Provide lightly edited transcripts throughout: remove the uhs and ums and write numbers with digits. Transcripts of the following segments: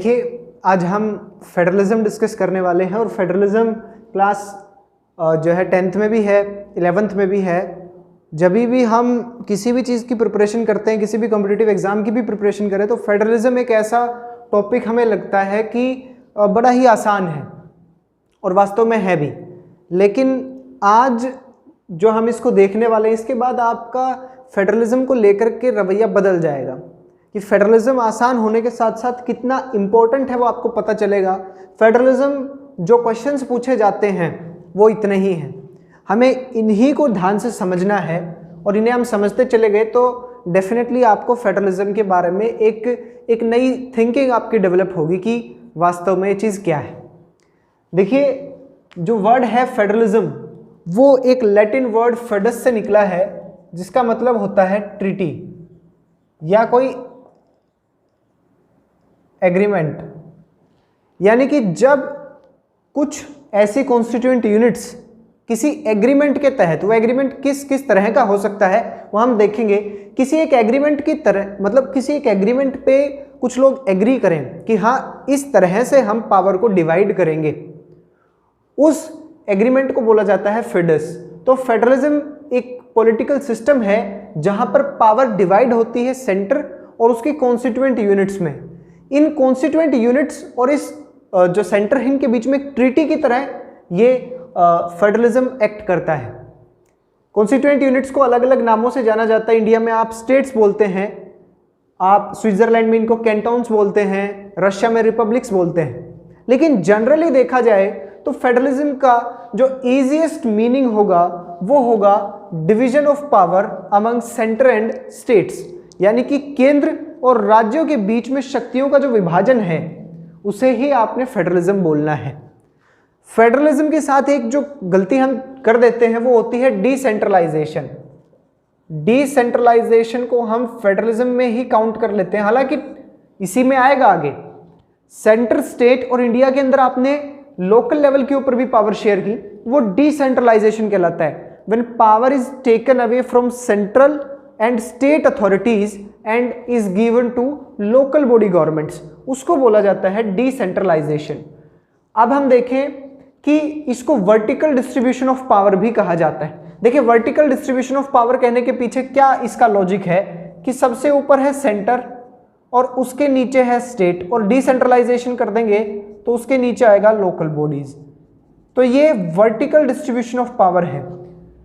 देखिए, आज हम फेडरलिज्म डिस्कस करने वाले हैं और फेडरलिज्म क्लास जो है 10th में भी है, 11th में भी है। जब भी हम किसी भी चीज़ की प्रिपरेशन करते हैं, किसी भी कॉम्पिटिटिव एग्जाम की भी प्रिपरेशन करें, तो फेडरलिज्म एक ऐसा टॉपिक हमें लगता है कि बड़ा ही आसान है और वास्तव में है भी। लेकिन आज जो हम इसको देखने वाले हैं, इसके बाद आपका फेडरलिज्म को लेकर के रवैया बदल जाएगा कि फेडरलिज्म आसान होने के साथ साथ कितना इम्पोर्टेंट है वो आपको पता चलेगा। फेडरलिज्म जो क्वेश्चंस पूछे जाते हैं वो इतने ही हैं, हमें इन्हीं को ध्यान से समझना है और इन्हें हम समझते चले गए तो डेफिनेटली आपको फेडरलिज्म के बारे में एक नई थिंकिंग आपकी डेवलप होगी कि वास्तव में ये चीज़ क्या है। देखिए, जो वर्ड है फेडरलिज्म, वो एक लैटिन वर्ड फेडस से निकला है, जिसका मतलब होता है ट्रीटी या कोई एग्रीमेंट। यानी कि जब कुछ ऐसी कॉन्स्टिट्यूएंट यूनिट्स किसी एग्रीमेंट के तहत, वो एग्रीमेंट किस तरह का हो सकता है वो हम देखेंगे, किसी एक एग्रीमेंट की तरह, मतलब किसी एक एग्रीमेंट पे कुछ लोग एग्री करें कि हाँ इस तरह से हम पावर को डिवाइड करेंगे, उस एग्रीमेंट को बोला जाता है फेडस। तो फेडरलिज्म एक पॉलिटिकल सिस्टम है जहां पर पावर डिवाइड होती है सेंटर और उसकी कॉन्स्टिट्यूएंट यूनिट्स में। इन कॉन्स्टिट्यूएंट यूनिट्स और इस जो सेंटर है, इनके बीच में एक ट्रीटी की तरह ये फेडरलिज्म एक्ट करता है। कॉन्स्टिट्यूएंट यूनिट्स को अलग अलग नामों से जाना जाता है। इंडिया में आप स्टेट्स बोलते हैं, आप स्विट्जरलैंड में इनको कैंटोन्स बोलते हैं, रशिया में रिपब्लिक्स बोलते हैं। लेकिन जनरली देखा जाए तो फेडरलिज्म का जो इजीएस्ट मीनिंग होगा वो होगा division of power among centre and states, यानी कि केंद्र और राज्यों के बीच में शक्तियों का जो विभाजन है उसे ही आपने फेडरलिज्म बोलना है। फेडरलिज्म के साथ एक जो गलती हम कर देते हैं वो होती है डिसेंट्रलाइजेशन। डिसेंट्रलाइजेशन को हम फेडरलिज्म में ही काउंट कर लेते हैं, हालांकि इसी में आएगा आगे। सेंटर स्टेट और इंडिया के अंदर आपने लोकल लेवल के ऊपर भी पावर शेयर की, वो डिसेंट्रलाइजेशन कहलाता है। When power is taken away from central and state authorities and is given to local body governments, उसको बोला जाता है डिसेंट्रलाइजेशन। अब हम देखें कि इसको वर्टिकल डिस्ट्रीब्यूशन ऑफ पावर भी कहा जाता है। देखिए, वर्टिकल डिस्ट्रीब्यूशन ऑफ पावर कहने के पीछे क्या इसका लॉजिक है कि सबसे ऊपर है सेंटर और उसके नीचे है स्टेट, और डिसेंट्रलाइजेशन कर देंगे तो उसके नीचे आएगा लोकल बॉडीज। तो ये वर्टिकल डिस्ट्रीब्यूशन ऑफ पावर है।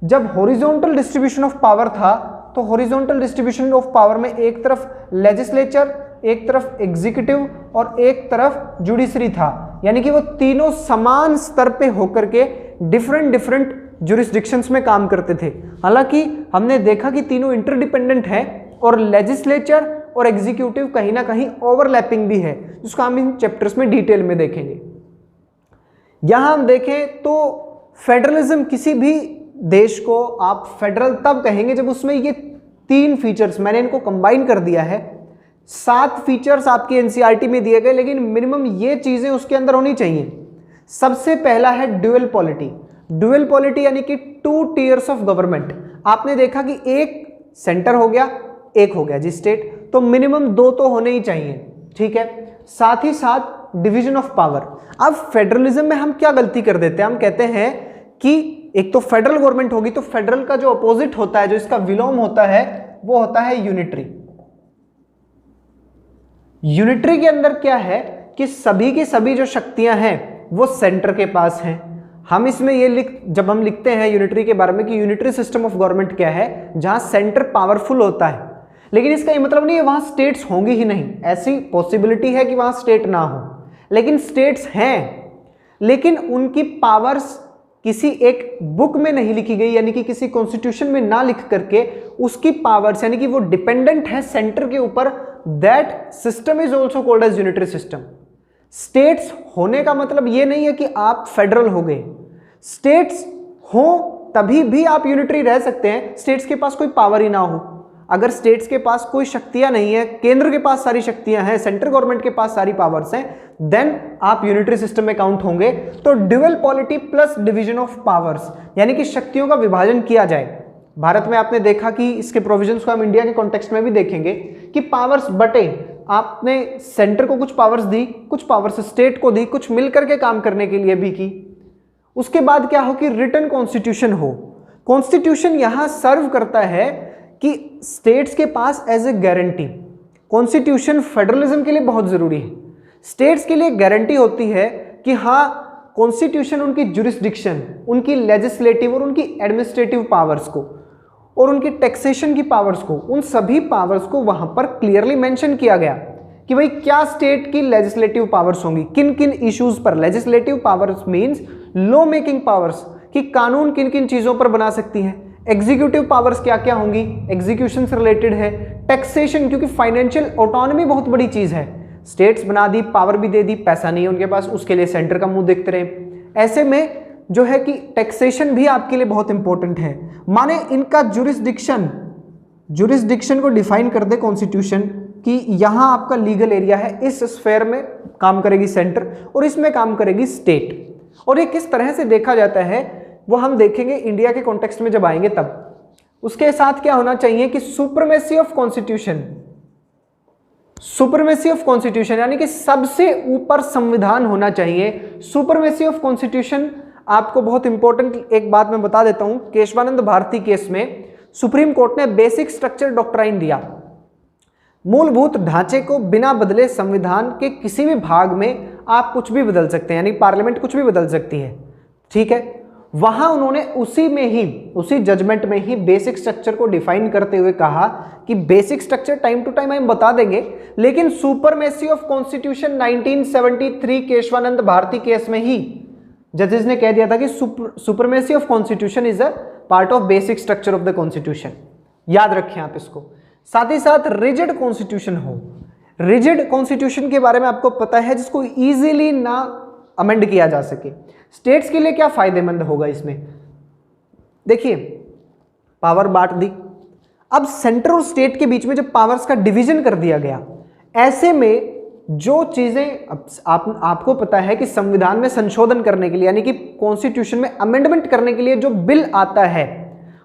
जब हॉरिजॉन्टल डिस्ट्रीब्यूशन ऑफ पावर था तो हॉरिजॉन्टल डिस्ट्रीब्यूशन ऑफ पावर में एक तरफ लेजिस्लेचर, एक तरफ एग्जीक्यूटिव और एक तरफ जुडिशरी था, यानी कि वो तीनों समान स्तर पे होकर के डिफरेंट जुरिस्डिक्शंस में काम करते थे। हालांकि हमने देखा कि तीनों इंटरडिपेंडेंट हैं और लेजिस्लेचर और एग्जीक्यूटिव कहीं ना कहीं ओवरलैपिंग भी है, जिसको हम इन चैप्टर्स में डिटेल में देखेंगे। यहां हम देखें तो फेडरलिज्म, किसी भी देश को आप फेडरल तब कहेंगे जब उसमें ये 3 फीचर्स, मैंने इनको कंबाइन कर दिया है, 7 फीचर्स आपकी एनसीईआरटी में दिए गए, लेकिन मिनिमम ये चीजें उसके अंदर होनी चाहिए। सबसे पहला है ड्यूअल पॉलिटी। ड्यूअल पॉलिटी यानी कि 2 टियर्स ऑफ गवर्नमेंट। आपने देखा कि एक सेंटर हो गया, एक हो गया जी स्टेट, तो मिनिमम 2 तो होने ही चाहिए, ठीक है। साथ ही साथ डिवीजन ऑफ पावर। अब फेडरलिज्म में हम क्या गलती कर देते हैं, हम कहते हैं कि एक तो फेडरल गवर्नमेंट होगी, तो फेडरल का जो अपोजिट होता है, जो इसका विलोम होता है, वो होता है यूनिटरी। यूनिटरी के अंदर क्या है कि सभी की सभी जो शक्तियां हैं वो सेंटर के पास हैं। हम इसमें ये जब हम लिखते हैं यूनिटरी के बारे में कि यूनिटरी सिस्टम ऑफ गवर्नमेंट क्या है, जहां सेंटर पावरफुल होता है, लेकिन इसका ये मतलब नहीं है वहां स्टेट्स होंगी ही नहीं। ऐसी पॉसिबिलिटी है कि वहां स्टेट ना हो, लेकिन स्टेट्स हैं, लेकिन उनकी पावर्स किसी एक बुक में नहीं लिखी गई, यानी कि किसी कॉन्स्टिट्यूशन में ना लिख करके उसकी पावर्स, यानी कि वो डिपेंडेंट है सेंटर के ऊपर। That system is also called as unitary system. States होने का मतलब ये नहीं है कि आप फेडरल हो गए। स्टेट्स हो तभी भी आप यूनिटरी रह सकते हैं, स्टेट्स के पास कोई पावर ही ना हो। अगर स्टेट्स के पास कोई शक्तियां नहीं है, केंद्र के पास सारी शक्तियां हैं, सेंट्रल गवर्नमेंट के पास सारी पावर्स हैं, देन आप यूनिटरी सिस्टम में काउंट होंगे। तो dual polity plus division of powers, यानी कि शक्तियों का विभाजन किया जाए। भारत में आपने देखा कि इसके प्रोविजंस को हम इंडिया के कॉन्टेक्स्ट में भी देखेंगे कि पावर्स बटे। आपने सेंटर को कुछ पावर्स दी, कुछ पावर्स स्टेट को दी, कुछ मिलकर के काम करने के लिए भी की। उसके बाद क्या हो कि रिटन कॉन्स्टिट्यूशन हो। कॉन्स्टिट्यूशन यहां सर्व करता है कि स्टेट्स के पास as a guarantee, constitution federalism के लिए बहुत जरूरी है। स्टेट्स के लिए गारंटी होती है कि हाँ, कॉन्स्टिट्यूशन उनकी जुरिस्डिक्शन, उनकी लेजिस्लेटिव और उनकी एडमिनिस्ट्रेटिव पावर्स को और उनकी टैक्सेशन की पावर्स को, उन सभी पावर्स को वहां पर क्लियरली मेंशन किया गया कि भाई क्या स्टेट की लेजिस्लेटिव पावर्स होंगी, किन किन इश्यूज पर। Legislative powers means law making powers, कि कानून किन किन चीजों पर बना सकती हैं। एग्जीक्यूटिव पावर्स क्या क्या होंगी, एग्जीक्यूशन से रिलेटेड है। टैक्सेशन, क्योंकि फाइनेंशियल ऑटोनॉमी बहुत बड़ी चीज है, स्टेट्स बना दी, पावर भी दे दी, पैसा नहीं है उनके पास, उसके लिए सेंटर का मुंह देखते रहे। ऐसे में जो है कि टैक्सेशन भी आपके लिए बहुत इंपॉर्टेंट है। माने इनका जुरिस्डिक्शन को डिफाइन कर दे कॉन्स्टिट्यूशन कि यहां आपका लीगल एरिया है, इस स्फेयर में काम करेगी सेंटर और इसमें काम करेगी स्टेट। और ये किस तरह से देखा जाता है वो हम देखेंगे इंडिया के कॉन्टेक्स्ट में जब आएंगे तब। उसके साथ क्या होना चाहिए कि supremacy of constitution, supremacy of constitution यानी कि सबसे ऊपर संविधान होना चाहिए। सुप्रीमेसी ऑफ कॉन्स्टिट्यूशन आपको बहुत इंपॉर्टेंट एक बात मैं बता देता हूं। केशवानंद भारती केस में सुप्रीम कोर्ट ने बेसिक स्ट्रक्चर डॉक्ट्राइन दिया, मूलभूत ढांचे को बिना बदले संविधान के किसी भी भाग में आप कुछ भी बदल सकते हैं, यानी पार्लियामेंट कुछ भी बदल सकती है, ठीक है। वहां उन्होंने उसी जजमेंट में ही बेसिक स्ट्रक्चर को डिफाइन करते हुए कहा कि basic structure time to time हम बता देंगे, लेकिन supremacy of constitution 1973 Kesavananda Bharati case में ही जजेस ने कह दिया था कि supremacy of constitution is a part of basic structure of the constitution. याद रखें आप इसको। साथ ही साथ रिजिड कॉन्स्टिट्यूशन हो। रिजिड कॉन्स्टिट्यूशन के बारे में आपको पता है, जिसको इजीली ना अमेंड किया जा सके। स्टेट्स के लिए क्या फायदेमंद होगा इसमें, देखिए पावर बांट दी, अब सेंटर और स्टेट के बीच में जब पावर्स का डिवीजन कर दिया गया, ऐसे में जो चीजें आपको पता है कि संविधान में संशोधन करने के लिए यानी कि कॉन्स्टिट्यूशन में अमेंडमेंट करने के लिए जो बिल आता है,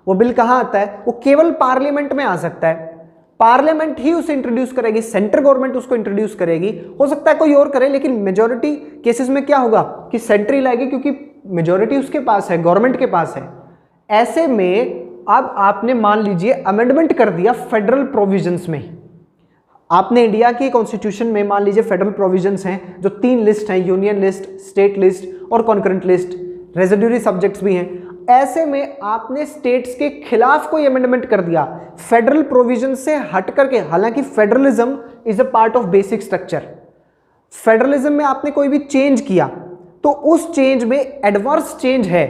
वो बिल कहां आता है, वो केवल पार्लियामेंट में आ सकता है। पार्लियामेंट ही उसे इंट्रोड्यूस करेगी, सेंट्रल गवर्नमेंट उसको इंट्रोड्यूस करेगी। हो सकता है कोई और करे, लेकिन मेजॉरिटी केसेस में क्या होगा कि सेंटर ही लाएगी, क्योंकि मेजॉरिटी उसके पास है, गवर्नमेंट के पास है। ऐसे में अब आपने मान लीजिए अमेंडमेंट कर दिया फेडरल प्रोविजंस में। आपने इंडिया की कॉन्स्टिट्यूशन में मान लीजिए फेडरल प्रोविजंस हैं जो 3 लिस्ट हैं, यूनियन लिस्ट, स्टेट लिस्ट और कॉन्करेंट लिस्ट, रेजिड्यूरी सब्जेक्ट्स भी हैं। ऐसे में आपने स्टेट्स के खिलाफ कोई अमेंडमेंट कर दिया फेडरल प्रोविजन से हट करके। हालांकि federalism is a part of basic structure, federalism में आपने कोई भी चेंज किया तो उस चेंज में एडवर्स चेंज है,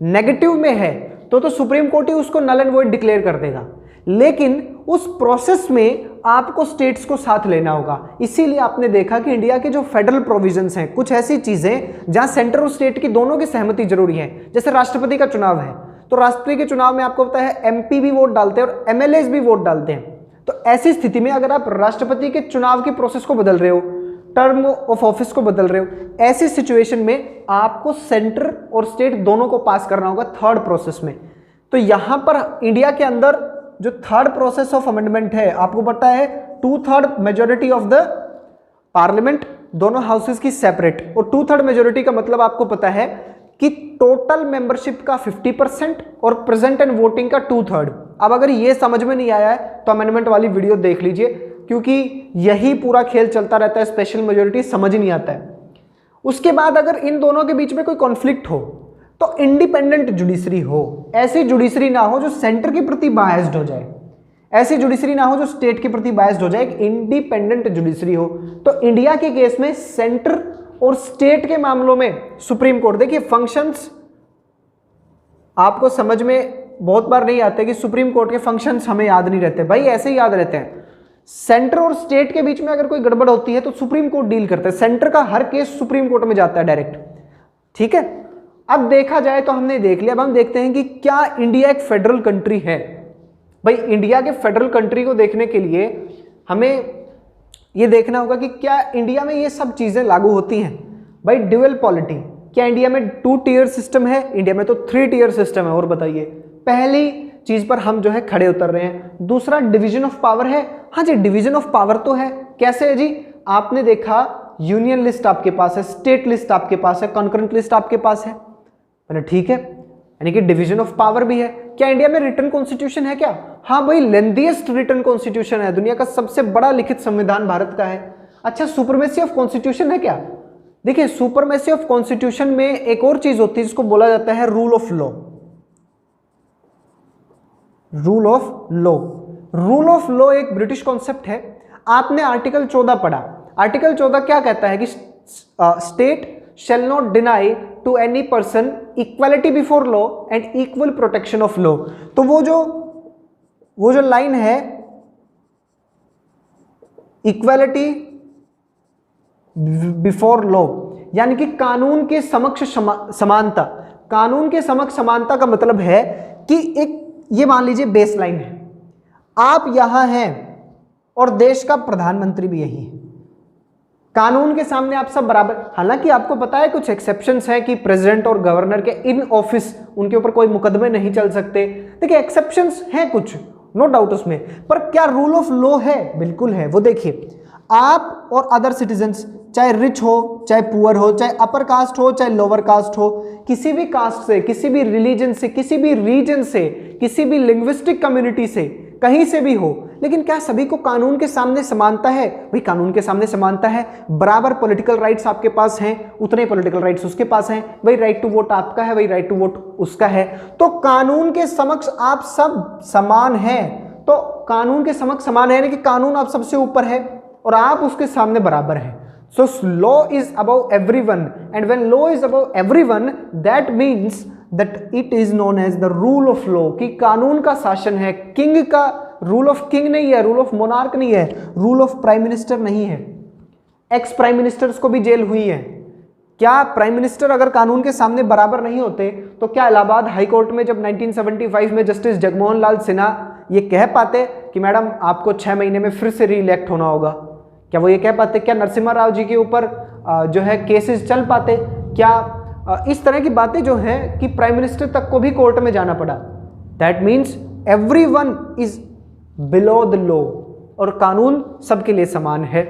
नेगेटिव में है, तो सुप्रीम कोर्ट ही उसको नल एंड वॉइड डिक्लेयर कर देगा। लेकिन उस प्रोसेस में आपको स्टेट्स को साथ लेना होगा। इसीलिए आपने देखा कि इंडिया के जो फेडरल प्रोविजंस हैं, कुछ ऐसी चीजें जहां सेंटर और स्टेट की दोनों की सहमति जरूरी है। जैसे राष्ट्रपति का चुनाव है, तो राष्ट्रपति के चुनाव में आपको पता है एमपी भी वोट डालते हैं और एमएलएस भी वोट डालते हैं। तो ऐसी स्थिति में अगर आप राष्ट्रपति के चुनाव की प्रोसेस को बदल रहे हो, टर्म ऑफ ऑफिस को बदल रहे हो, ऐसी सिचुएशन में आपको सेंटर और स्टेट दोनों को पास करना होगा थर्ड प्रोसेस में। तो यहां पर इंडिया के अंदर जो थर्ड प्रोसेस ऑफ अमेंडमेंट है, आपको पता है 2/3 मेजोरिटी ऑफ द पार्लियामेंट, दोनों हाउसेस की सेपरेट, और 2/3 मेजोरिटी का मतलब आपको पता है कि टोटल मेंबरशिप का 50% और प्रेजेंट एंड वोटिंग का 2/3। अब अगर ये समझ में नहीं आया है तो अमेंडमेंट वाली वीडियो देख लीजिए, क्योंकि यही पूरा खेल चलता रहता है, स्पेशल मेजोरिटी समझ ही नहीं आता है। उसके बाद अगर इन दोनों के बीच में कोई कॉन्फ्लिक्ट हो तो इंडिपेंडेंट जुडिशरी हो। ऐसी जुडिशरी ना हो जो सेंटर के प्रति बायस्ड हो जाए, ऐसी जुडिशरी ना हो जो स्टेट के प्रति बायस्ड हो जाए, एक इंडिपेंडेंट जुडिशरी हो। तो इंडिया के केस में सेंटर और स्टेट के मामलों में सुप्रीम कोर्ट, देखिए फंक्शंस आपको समझ में बहुत बार नहीं आते कि सुप्रीम कोर्ट के फंक्शंस हमें याद नहीं रहते, भाई ऐसे ही याद रहते हैं। सेंटर और स्टेट के बीच में अगर कोई गड़बड़ होती है तो सुप्रीम कोर्ट डील करता है, सेंटर का हर केस सुप्रीम कोर्ट में जाता है डायरेक्ट, ठीक है। अब देखा जाए तो हमने देख लिया, अब हम देखते हैं कि क्या इंडिया एक फेडरल कंट्री है। भाई इंडिया के फेडरल कंट्री को देखने के लिए हमें ये देखना होगा कि क्या इंडिया में ये सब चीजें लागू होती हैं। भाई ड्यूअल पॉलिटी, क्या इंडिया में 2 टियर सिस्टम है? इंडिया में तो 3 टियर सिस्टम है। और बताइए, पहली चीज पर हम जो है खड़े उतर रहे हैं। दूसरा डिवीजन ऑफ पावर है, हाँ जी डिवीजन ऑफ पावर तो है, कैसे है जी? आपने देखा यूनियन लिस्ट आपके पास है, स्टेट लिस्ट आपके पास है, कॉन्करेंट लिस्ट आपके पास है, बोले ठीक है, यानी कि डिवीजन ऑफ पावर भी है। क्या इंडिया में रिटन कॉन्स्टिट्यूशन है क्या? हाँ भाई, लेंथीएस्ट रिटन कॉन्स्टिट्यूशन है, दुनिया का सबसे बड़ा लिखित संविधान भारत का है। अच्छा, सुपरमेसी ऑफ कॉन्स्टिट्यूशन है क्या? देखिए, सुपरमेसी ऑफ कॉन्स्टिट्यूशन में एक और चीज होती है जिसको बोला जाता है rule of law. Rule of law, rule of law एक ब्रिटिश कॉन्सेप्ट है। आपने आर्टिकल 14 पढ़ा। आर्टिकल 14 क्या कहता है कि state shall not deny to any person equality before law and equal protection of law। तो वो जो लाइन है, इक्वालिटी बिफोर लॉ, यानी कि कानून के समक्ष समानता। कानून के समक्ष समानता का मतलब है कि एक, ये मान लीजिए बेस लाइन है, आप यहां हैं और देश का प्रधानमंत्री भी यही है, कानून के सामने आप सब बराबर। हालांकि आपको पता है कुछ एक्सेप्शंस हैं कि प्रेसिडेंट और गवर्नर के इन ऑफिस उनके ऊपर कोई मुकदमे नहीं चल सकते। देखिए, एक्सेप्शंस हैं कुछ, नो डाउट उसमें, पर क्या रूल ऑफ लॉ है? बिल्कुल है। वो देखिए, आप और अदर सिटीजन्स, चाहे रिच हो, चाहे पुअर हो, चाहे अपर कास्ट हो, चाहे लोअर कास्ट हो, किसी भी कास्ट से, किसी भी रिलीजन से, किसी भी रीजन से, किसी भी लिंग्विस्टिक कम्युनिटी से, कहीं से भी हो, लेकिन क्या सभी को कानून के सामने समानता है? भाई, कानून के सामने समानता है, बराबर पॉलिटिकल राइट्स आपके पास हैं, उतने पॉलिटिकल राइट्स उसके पास हैं। वही राइट टू वोट आपका है, वही राइट टू वोट उसका है। तो कानून के समक्ष आप सब समान हैं। तो कानून के समक्ष समान है यानी कि कानून आप सबसे ऊपर है और आप उसके सामने बराबर हैं। So law is above everyone, and when law is above everyone, that means that it is known as the rule of law। कि कानून का शासन है, किंग का रूल ऑफ किंग नहीं है, रूल ऑफ मोनार्क नहीं है, रूल ऑफ प्राइम मिनिस्टर नहीं है। एक्स प्राइम मिनिस्टर्स को भी जेल हुई है। क्या प्राइम मिनिस्टर अगर कानून के सामने बराबर नहीं होते तो क्या इलाहाबाद हाई कोर्ट में जब 1975 में जस्टिस जगमोहन लाल सिन्हा ये कह पाते कि मैडम आपको 6 महीने में फिर से री इलेक्ट होना होगा? क्या वो ये कह पाते? क्या नरसिम्हा राव जी के ऊपर जो है केसेस चल पाते? क्या इस तरह की बातें जो हैं कि प्राइम मिनिस्टर तक को भी कोर्ट में जाना पड़ा? That means everyone is below the law, और कानून सबके लिए समान है।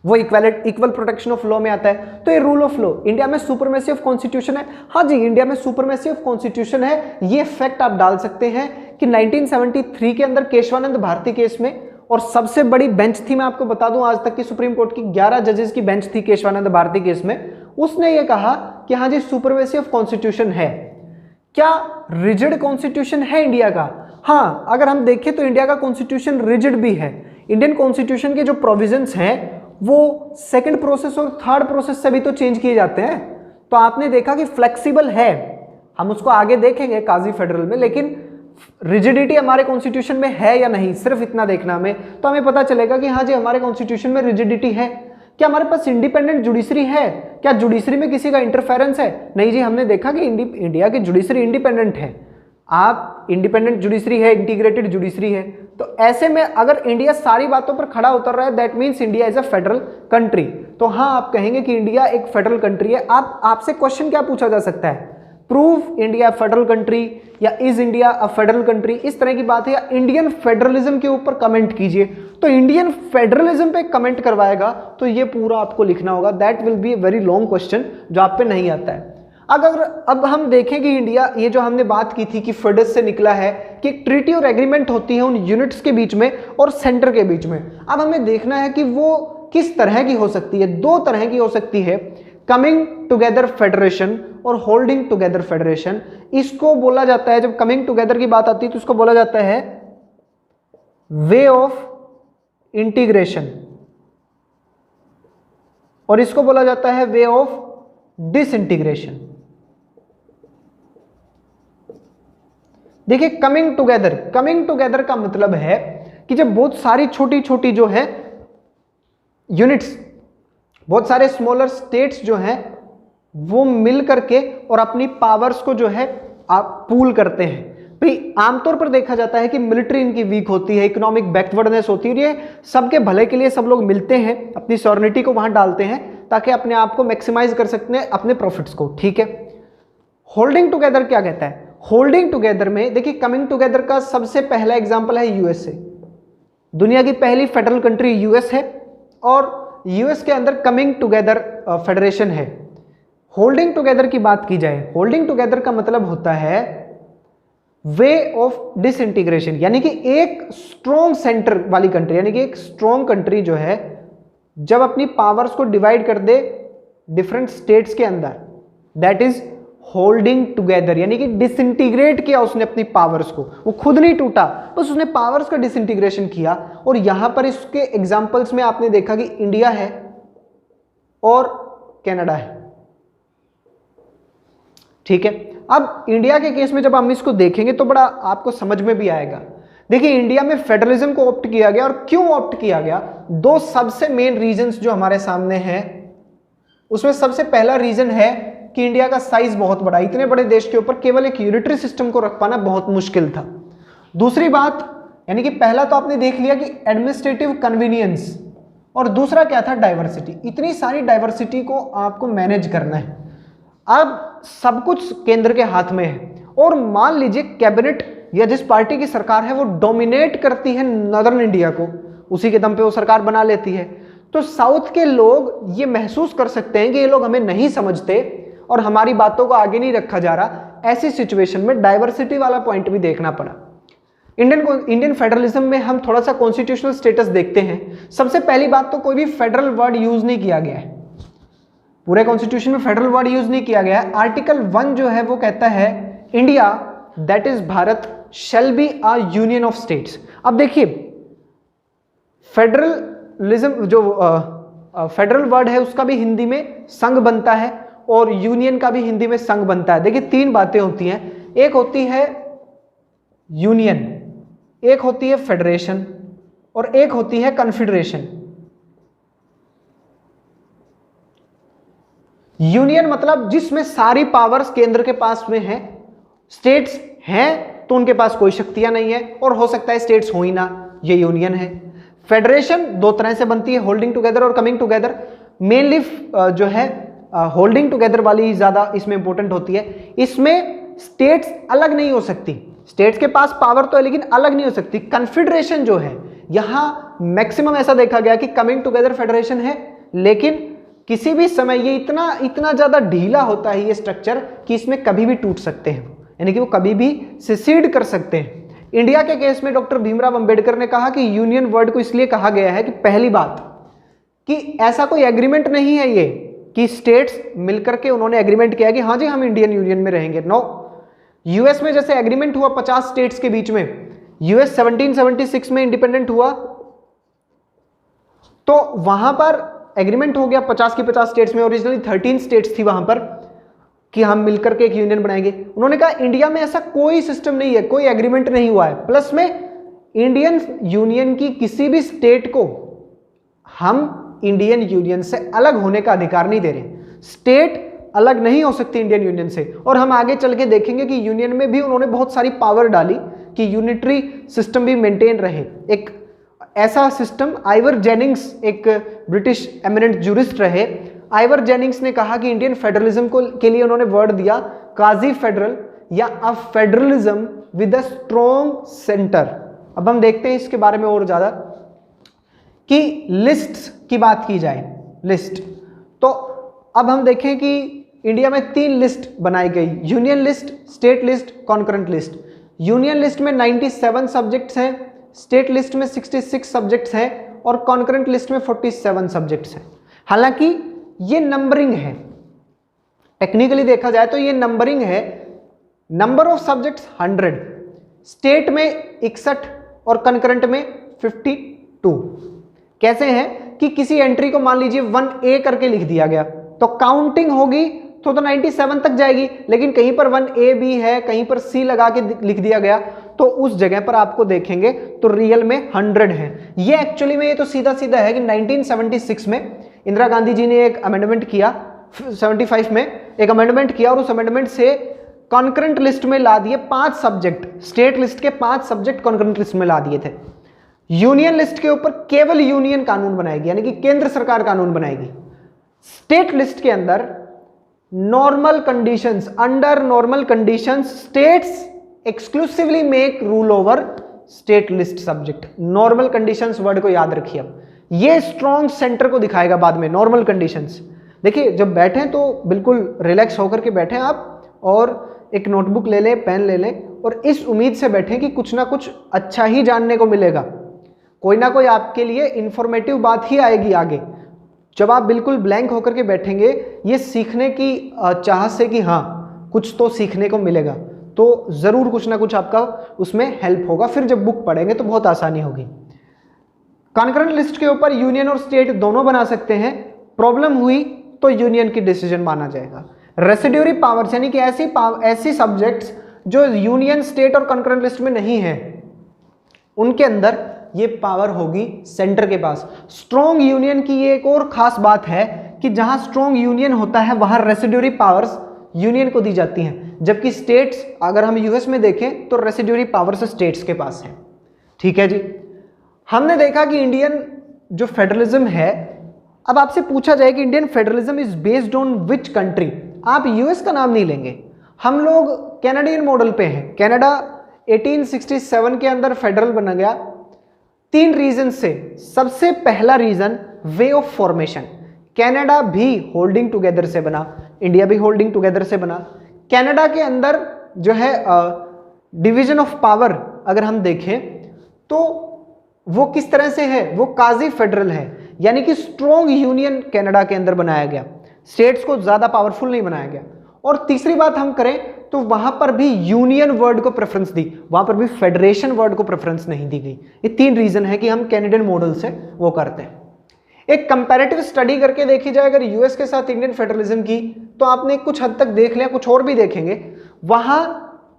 वो इक्वल प्रोटेक्शन ऑफ लॉ में आता है। तो ये रूल ऑफ लॉ। इंडिया में सुपरमेसी ऑफ कॉन्स्टिट्यूशन है। हाँ जी, इंडिया में सुपरमेसी ऑफ कॉन्स्टिट्यूशन है। ये फैक्ट आप डाल सकते हैं कि 1973 के अंदर केशवानंद भारती केस में, और सबसे बड़ी बेंच थी, मैं आपको बता दूं, आज तक की सुप्रीम कोर्ट की 11 जजेस की बेंच थी केशवानंद भारती केस में। उसने ये कहा कि हाँ जी, सुपरमेसी ऑफ कॉन्स्टिट्यूशन है। क्या रिजिड कॉन्स्टिट्यूशन है इंडिया का? हाँ, अगर हम देखें तो इंडिया का कॉन्स्टिट्यूशन रिजिड भी है। इंडियन कॉन्स्टिट्यूशन के जो प्रोविजंस हैं वो सेकंड प्रोसेस और थर्ड प्रोसेस से भी तो चेंज किए जाते हैं। तो आपने देखा कि फ्लेक्सिबल है, हम उसको आगे देखेंगे काजी फेडरल में, लेकिन रिजिडिटी हमारे कॉन्स्टिट्यूशन में है या नहीं, सिर्फ इतना देखना हमें, तो हमें पता चलेगा कि हाँ जी, हमारे कॉन्स्टिट्यूशन में रिजिडिटी है। क्या हमारे पास इंडिपेंडेंट जुडिशरी है? क्या जुडिशरी में किसी का इंटरफेरेंस है? नहीं जी, हमने देखा कि इंडिया की जुडिशरी इंडिपेंडेंट है। आप इंडिपेंडेंट जुडिशरी है, इंटीग्रेटेड जुडिशरी है। तो ऐसे में अगर इंडिया सारी बातों पर खड़ा उतर रहा है, that means India is a federal country. तो हाँ, आप कहेंगे कि इंडिया एक फेडरल कंट्री है। आपसे क्वेश्चन क्या पूछा जा सकता है? प्रूव इंडिया फेडरल कंट्री, या is India a federal country, इस तरह की बात है, या इंडियन फेडरलिज्म के ऊपर कमेंट कीजिए। तो इंडियन फेडरलिज्म पे कमेंट करवाएगा तो ये पूरा आपको लिखना होगा। That will be a very long question जो आप पे नहीं आता है। अगर अब हम देखें कि इंडिया, ये जो हमने बात की थी कि फेडस से निकला है, कि एक ट्रीटी और एग्रीमेंट होती है उन यूनिट्स के बीच में और सेंटर के बीच में। अब हमें देखना है कि वो किस तरह की हो सकती है। 2 तरह की हो सकती है, कमिंग टुगेदर फेडरेशन और होल्डिंग टुगेदर फेडरेशन। इसको बोला जाता है, जब कमिंग टुगेदर की बात आती है तो इसको बोला जाता है वे ऑफ इंटीग्रेशन, और इसको बोला जाता है वे ऑफ डिसइंटीग्रेशन। देखिए, कमिंग टुगेदर का मतलब है कि जब बहुत सारी छोटी छोटी जो है यूनिट्स, बहुत सारे स्मॉलर स्टेट्स जो हैं वो मिल करके और अपनी पावर्स को जो है आप पूल करते हैं। भाई, आमतौर पर देखा जाता है कि मिलिट्री इनकी वीक होती है, इकोनॉमिक बैकवर्डनेस होती है, ये सबके भले के लिए सब लोग मिलते हैं, अपनी सॉवरेनिटी को वहां डालते हैं ताकि अपने आप को मैक्सिमाइज कर सकते हैं, अपने प्रॉफिट्स को। ठीक है। होल्डिंग टुगेदर क्या कहता है? होल्डिंग टुगेदर में देखिए, कमिंग टुगेदर का सबसे पहला एग्जांपल है यूएसए। दुनिया की पहली फेडरल कंट्री यूएस है, और यूएस के अंदर कमिंग टुगेदर फेडरेशन है। होल्डिंग टुगेदर की बात की जाए, होल्डिंग टुगेदर का मतलब होता है वे ऑफ डिसइंटीग्रेशन, यानी कि एक स्ट्रॉन्ग सेंटर वाली कंट्री, यानी कि एक स्ट्रॉन्ग कंट्री जो है जब अपनी पावर्स को डिवाइड कर दे डिफरेंट स्टेट्स के अंदर, दैट इज होल्डिंग टुगेदर, यानी कि डिसइंटीग्रेट किया उसने अपनी पावर्स को, वो खुद नहीं टूटा, बस उसने पावर्स का डिसइंटीग्रेशन किया। और यहां पर इसके एग्जांपल्स में आपने देखा कि इंडिया है और कनाडा है, ठीक है। अब इंडिया के केस में जब हम इसको देखेंगे तो बड़ा आपको समझ में भी आएगा। देखिए इंडिया में फेडरलिज्म को ऑप्ट किया गया, और क्यों ऑप्ट किया गया, दो सबसे मेन रीजंस जो हमारे सामने हैं, उसमें सबसे पहला रीजन है कि इंडिया का साइज बहुत बड़ा, इतने बड़े देश के ऊपर केवल एक यूनिटरी सिस्टम को रख पाना बहुत मुश्किल था। दूसरी बात, यानी कि पहला तो आपने देख लिया कि एडमिनिस्ट्रेटिव कन्वीनियंस, और दूसरा क्या था, डाइवर्सिटी। इतनी सारी डाइवर्सिटी को आपको मैनेज करना है। अब सब कुछ केंद्र के हाथ में है, और मान लीजिए कैबिनेट या जिस पार्टी की सरकार है वो डोमिनेट करती है नॉर्दर्न इंडिया को, उसी के दम पे वो सरकार बना लेती है, तो साउथ के लोग ये महसूस कर सकते हैं कि ये लोग हमें नहीं समझते और हमारी बातों को आगे नहीं रखा जा रहा। ऐसी सिचुएशन में डाइवर्सिटी वाला पॉइंट भी देखना पड़ा। इंडियन फेडरलिज्म में हम थोड़ा सा कॉन्स्टिट्यूशनल स्टेटस देखते हैं। सबसे पहली बात तो कोई भी फेडरल वर्ड यूज नहीं किया गया है, पूरे कॉन्स्टिट्यूशन में फेडरल वर्ड यूज नहीं किया गया है। आर्टिकल 1 जो है वो कहता है India that is Bharat shall be a union of states. अब देखिए फेडरलिज्म जो फेडरल वर्ड है उसका भी हिंदी में संघ बनता है और यूनियन का भी हिंदी में संघ बनता है। देखिए तीन बातें होती हैं, एक होती है यूनियन, एक होती है फेडरेशन और एक होती है कन्फेडरेशन। यूनियन मतलब जिसमें सारी पावर्स केंद्र के पास में है, स्टेट्स हैं तो उनके पास कोई शक्तियां नहीं है और हो सकता है स्टेट्स हो ही ना, ये यूनियन है। फेडरेशन दो तरह से बनती है, होल्डिंग टुगेदर और कमिंग टुगेदर। मेनली जो है होल्डिंग टुगेदर वाली ज्यादा इसमें इंपॉर्टेंट होती है। इसमें स्टेट्स अलग नहीं हो सकती, स्टेट्स के पास पावर तो है लेकिन अलग नहीं हो सकती। कन्फेडरेशन जो है यहां मैक्सिमम ऐसा देखा गया कि कमिंग टुगेदर फेडरेशन है, लेकिन किसी भी समय ये इतना ज्यादा ढीला होता है ये स्ट्रक्चर कि इसमें कभी भी टूट सकते हैं, यानी कि वो कभी भी सिसीड कर सकते हैं। इंडिया के केस में डॉक्टर भीमराव अंबेडकर ने कहा कि यूनियन वर्ड को इसलिए कहा गया है कि पहली बात कि ऐसा कोई एग्रीमेंट नहीं है ये कि स्टेट्स मिलकर के उन्होंने एग्रीमेंट किया कि हाँ जी हम इंडियन यूनियन में रहेंगे। नो, यूएस में जैसे एग्रीमेंट हुआ 50 स्टेट्स के बीच में, यूएस 1776 में इंडिपेंडेंट हुआ तो वहां पर एग्रीमेंट हो गया 50 की 50 स्टेट्स में, ओरिजिनली 13 स्टेट्स थी वहां पर कि हम मिलकर के एक यूनियन बनाएंगे। उन्होंने कहा इंडिया में ऐसा कोई सिस्टम नहीं है, कोई एग्रीमेंट नहीं हुआ है, प्लस में इंडियन यूनियन की किसी भी स्टेट को हम इंडियन यूनियन से अलग होने का अधिकार नहीं दे रहे। स्टेट अलग नहीं हो सकती इंडियन यूनियन से, और हम आगे चल के देखेंगे कि यूनियन में भी उन्होंने बहुत सारी पावर डाली कि यूनिटरी सिस्टम भी मेंटेन रहे। एक ऐसा सिस्टम आइवर जेनिंग्स एक ब्रिटिश एमिनेंट जूरिस्ट रहे, आइवर जेनिंग्स ने कहा कि इंडियन फेडरलिज्म को के लिए उन्होंने वर्ड दिया काजी फेडरल या a federalism with a strong centre. अब हम देखते हैं इसके बारे में और ज्यादा कि लिस्ट की बात की जाए, लिस्ट तो अब हम देखें कि इंडिया में 3 लिस्ट बनाई गई, union list, state list, concurrent list. Union list में 97 सब्जेक्ट्स हैं, स्टेट लिस्ट में 66 सब्जेक्ट्स हैं और कॉन्करेंट लिस्ट में 47 सब्जेक्ट्स हैं। हालांकि ये नंबरिंग है, टेक्निकली देखा जाए तो ये नंबरिंग है। नंबर ऑफ सब्जेक्ट्स 100, स्टेट में 61 और कॉन्करेंट में 52। कैसे है कि किसी एंट्री को मान लीजिए 1A करके लिख दिया गया तो काउंटिंग होगी तो 97 तक जाएगी, लेकिन कहीं पर 1A भी है, कहीं पर C लगा के लिख दिया गया तो उस जगह पर आपको देखेंगे तो रियल में 100 है। ये एक्चुअली में ये तो सीधा सीधा है कि 1976 में इंदिरा गांधी जी ने एक अमेंडमेंट किया, 75 में एक अमेंडमेंट किया और उस अमेंडमेंट से कॉन्करेंट लिस्ट में ला दिए 5 सब्जेक्ट, स्टेट लिस्ट के 5 सब्जेक्ट कॉन्करेंट लिस्ट में ला दिए थे। यूनियन लिस्ट के ऊपर केवल यूनियन कानून बनाएगी, यानी कि केंद्र सरकार कानून बनाएगी। स्टेट लिस्ट के अंदर normal conditions, under normal conditions states exclusively make rule over state list subject. Normal conditions word को याद रखिए। अब ये स्ट्रॉन्ग सेंटर को दिखाएगा बाद में नॉर्मल कंडीशंस। देखिए जब बैठें तो बिल्कुल रिलैक्स होकर के बैठें आप, और एक नोटबुक ले लें, पेन ले लें, और इस उम्मीद से बैठें कि कुछ ना कुछ अच्छा ही जानने को मिलेगा, कोई ना कोई आपके लिए इंफॉर्मेटिव बात ही आएगी आगे। जब आप बिल्कुल ब्लैंक होकर के बैठेंगे ये सीखने की चाहत से कि हाँ कुछ तो सीखने को मिलेगा, तो ज़रूर कुछ ना कुछ आपका उसमें हेल्प होगा। फिर जब बुक पढ़ेंगे तो बहुत आसानी होगी। कॉन्करेंट लिस्ट के ऊपर यूनियन और स्टेट दोनों बना सकते हैं, प्रॉब्लम हुई तो यूनियन की डिसीजन माना जाएगा। रेसिड्यूरी पावर्स यानी कि ऐसी सब्जेक्ट्स जो यूनियन, स्टेट और कॉन्करेंट लिस्ट में नहीं है, उनके अंदर ये पावर होगी सेंटर के पास। स्ट्रॉन्ग यूनियन की ये एक और खास बात है कि जहां स्ट्रॉन्ग यूनियन होता है वहां रेसिड्यूरी पावर्स यूनियन को दी जाती हैं, जबकि स्टेट्स, अगर हम यूएस में देखें तो रेसिड्यूरी पावर्स स्टेट्स के पास है। ठीक है जी। हमने देखा कि इंडियन जो फेडरलिज्म है, अब आपसे पूछा जाए कि Indian federalism is based on which country, आप यूएस का नाम नहीं लेंगे, हम लोग कैनेडियन मॉडल पे हैं। कनाडा 1867 के अंदर फेडरल बना गया 3 रीजन से। सबसे पहला reason way of formation, Canada भी होल्डिंग टुगेदर से बना, इंडिया भी होल्डिंग टुगेदर से बना। कनाडा के अंदर जो है डिवीजन ऑफ पावर अगर हम देखें तो वो किस तरह से है, वो काजी फेडरल है, यानी कि स्ट्रॉन्ग यूनियन कनाडा के अंदर बनाया गया, स्टेट्स को ज्यादा पावरफुल नहीं बनाया गया। और तीसरी बात हम करें तो वहां पर भी यूनियन वर्ड को प्रेफरेंस दी, वहां पर भी फेडरेशन वर्ड को प्रेफरेंस नहीं दी गई। ये 3 रीजन है कि हम कैनेडियन मॉडल से वो करते हैं। एक कंपैरेटिव स्टडी करके देखी जाए अगर यूएस के साथ इंडियन फेडरलिज्म की, तो आपने कुछ हद तक देख लिया, कुछ और भी देखेंगे। वहां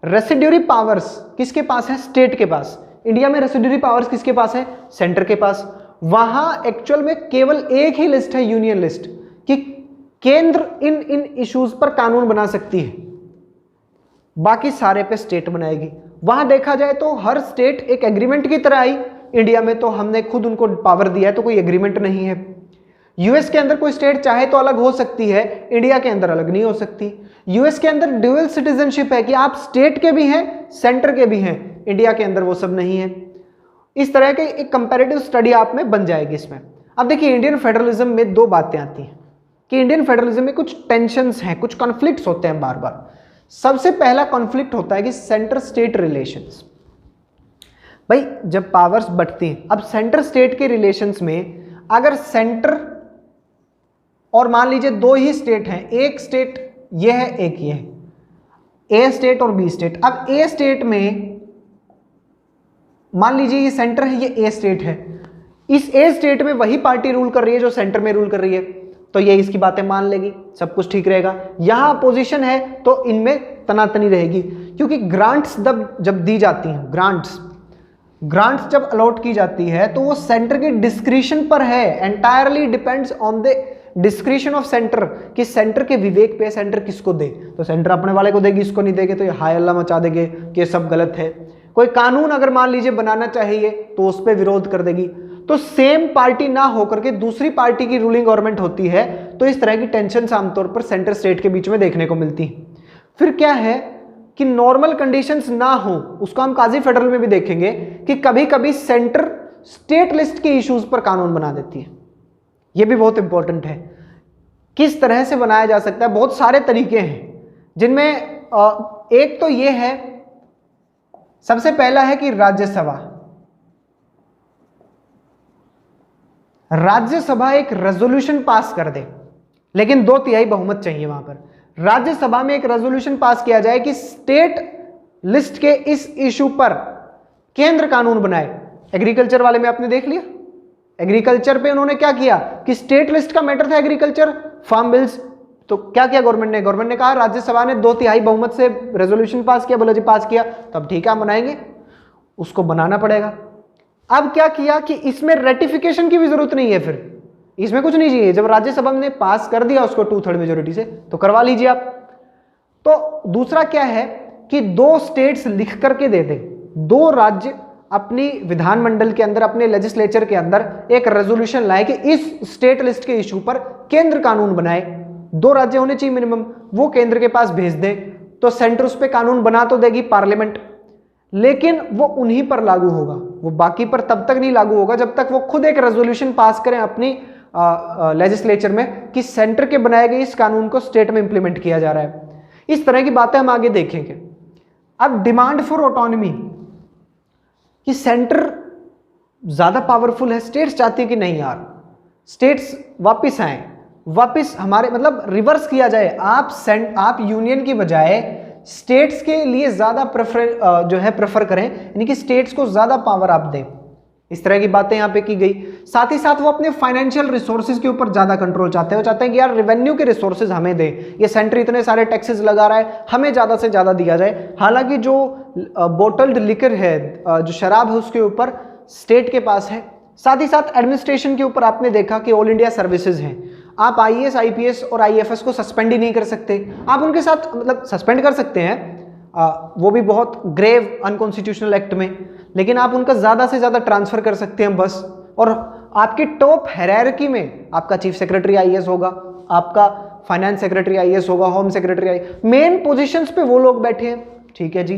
रेसिड्यूरी पावर्स किसके पास है, स्टेट के पास। इंडिया में रेसिड्यूरी पावर्स किसके पास है, सेंटर के पास। वहां एक्चुअल में केवल एक ही लिस्ट है, यूनियन लिस्ट, कि केंद्र इन इश्यूज पर कानून बना सकती है, बाकी सारे पे स्टेट बनाएगी। वहां देखा जाए तो हर स्टेट एक एग्रीमेंट की तरह आई, इंडिया में तो हमने खुद उनको पावर दिया है तो कोई एग्रीमेंट नहीं है। यूएस के अंदर कोई स्टेट चाहे तो अलग हो सकती है, इंडिया के अंदर अलग नहीं हो सकती। यूएस के अंदर ड्यूअल सिटीजनशिप है कि आप स्टेट के भी हैं, सेंटर के भी हैं, इंडिया के अंदर वो सब नहीं है। इस तरह के एक कंपैरेटिव स्टडी आप में बन जाएगी इसमें। अब देखिए इंडियन फेडरलिज्म में 2 बातें आती हैं कि इंडियन फेडरलिज्म में कुछ टेंशंस हैं, कुछ कॉन्फ्लिक्ट्स होते हैं बार बार। सबसे पहला कॉन्फ्लिक्ट होता है कि सेंटर स्टेट रिलेशंस। भाई जब पावर्स बढ़ती हैं, अब सेंटर स्टेट के रिलेशंस में अगर सेंटर और मान लीजिए 2 ही स्टेट हैं, एक स्टेट ये है, एक ये है, ए स्टेट और बी स्टेट। अब ए स्टेट में मान लीजिए ये सेंटर है, ये ए स्टेट है, इस ए स्टेट में वही पार्टी रूल कर रही है जो सेंटर में रूल कर रही है, तो ये इसकी बातें मान लेगी, सब कुछ ठीक रहेगा। यहां अपोजिशन है तो इनमें तनातनी रहेगी, क्योंकि ग्रांट्स जब दी जाती हैं, ग्रांट्स जब अलॉट की जाती है तो वो सेंटर के डिस्क्रिशन पर है, entirely depends on the discretion of centre, कि सेंटर के विवेक पे सेंटर किसको दे। तो सेंटर अपने वाले को देगी, इसको नहीं देगी तो ये हाय अल्लाह मचा देंगे कि ये सब गलत है। कोई कानून अगर मान लीजिए बनाना चाहिए तो उस पर विरोध कर देगी। तो सेम पार्टी ना होकर के दूसरी पार्टी की रूलिंग गवर्नमेंट होती है, तो इस तरह की टेंशन आमतौर पर सेंटर स्टेट के बीच में देखने को मिलती है। फिर क्या है कि नॉर्मल कंडीशंस ना हो, उसको हम काजी फेडरल में भी देखेंगे कि कभी कभी सेंटर स्टेट लिस्ट के इश्यूज पर कानून बना देती है। यह भी बहुत इंपॉर्टेंट है, किस तरह से बनाया जा सकता है। बहुत सारे तरीके हैं, जिनमें एक तो यह है, सबसे पहला है कि राज्यसभा एक रेजोल्यूशन पास कर दे, लेकिन 2/3 बहुमत चाहिए वहां पर। राज्यसभा में एक रेजोल्यूशन पास किया जाए कि स्टेट लिस्ट के इस इशू पर केंद्र कानून बनाए। एग्रीकल्चर वाले में आपने देख लिया, एग्रीकल्चर पे उन्होंने क्या किया कि स्टेट लिस्ट का मैटर था एग्रीकल्चर, फार्म बिल्स, तो क्या किया गवर्नमेंट ने कहा, राज्यसभा ने 2/3 बहुमत से रेजोल्यूशन पास किया, बोला जी पास किया, तब ठीक है हम बनाएंगे, उसको बनाना पड़ेगा। अब क्या किया कि इसमें रेटिफिकेशन की भी जरूरत नहीं है, फिर इसमें कुछ नहीं चाहिए, जब राज्यसभा ने पास कर दिया उसको 2/3 मेजोरिटी से, तो करवा लीजिए आप। तो दूसरा क्या है कि 2 स्टेट्स लिख करके दे दे, 2 राज्य अपनी विधानमंडल के अंदर, अपने लेजिस्लेचर के अंदर एक रेजोल्यूशन लाए कि इस स्टेट लिस्ट के इशू पर केंद्र कानून बनाए। 2 राज्य होने चाहिए मिनिमम, वो केंद्र के पास भेज दे, तो सेंटर उस पर कानून बना तो देगी पार्लियामेंट, लेकिन वो उन्हीं पर लागू होगा। वो बाकी पर तब तक नहीं लागू होगा जब तक वो खुद एक रेजोल्यूशन पास करें अपनी लेजिस्लेचर में कि सेंटर के बनाए गए इस कानून को स्टेट में इंप्लीमेंट किया जा रहा है। इस तरह की बातें हम आगे देखेंगे। अब डिमांड फॉर ऑटोनॉमी, कि सेंटर ज्यादा पावरफुल है, स्टेट्स चाहती है कि नहीं यार स्टेट्स वापस आए, वापस हमारे मतलब रिवर्स किया जाए, आप यूनियन की बजाय स्टेट्स के लिए ज्यादा प्रेफर करें, यानी कि स्टेट्स को ज्यादा पावर आप दें। इस तरह की बातें यहां पे की गई। साथ ही साथ वो अपने फाइनेंशियल रिसोर्सेज के ऊपर ज्यादा कंट्रोल चाहते हैं। वो चाहते हैं कि यार रेवेन्यू के रिसोर्सेज हमें दे, ये सेंटर इतने सारे टैक्सेस लगा रहा है, हमें ज्यादा से ज्यादा दिया जाए। हालांकि जो बोटल्ड लिकर है, जो शराब है, उसके ऊपर स्टेट के पास है। साथ ही साथ एडमिनिस्ट्रेशन के ऊपर आपने देखा कि ऑल इंडिया सर्विसेज हैं, आप आईएएस, आईपीएस और आईएफएस को सस्पेंड ही नहीं कर सकते। आप उनके साथ मतलब सस्पेंड कर सकते हैं, वो भी बहुत ग्रेव अनकॉन्स्टिट्यूशनल एक्ट में, लेकिन आप उनका ज्यादा से ज्यादा ट्रांसफर कर सकते हैं बस। और आपकी टॉप हायरार्की में आपका चीफ सेक्रेटरी आईएएस होगा, आपका फाइनेंस सेक्रेटरी आईएएस होगा, home secretary IAS, main positions पे वो लोग बैठे हैं। ठीक है जी।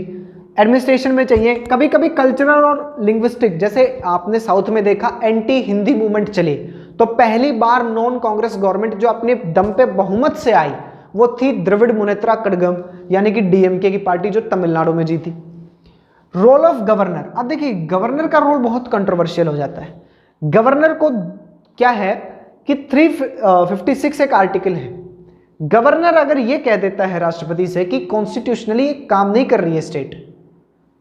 एडमिनिस्ट्रेशन में चाहिए, कभी कभी कल्चरल और लिंग्विस्टिक, जैसे आपने साउथ में देखा एंटी हिंदी मूवमेंट चली, तो पहली बार नॉन कांग्रेस गवर्नमेंट जो अपने दम पे बहुमत से आई वो थी द्रविड़ मुनेत्रा कड़गम, यानी कि डीएमके की पार्टी जो तमिलनाडु में जीती। रोल ऑफ गवर्नर, अब देखिए गवर्नर का रोल बहुत कंट्रोवर्शियल हो जाता है। गवर्नर को क्या है कि 356 एक आर्टिकल है, गवर्नर अगर ये कह देता है राष्ट्रपति से कि कॉन्स्टिट्यूशनली काम नहीं कर रही है स्टेट,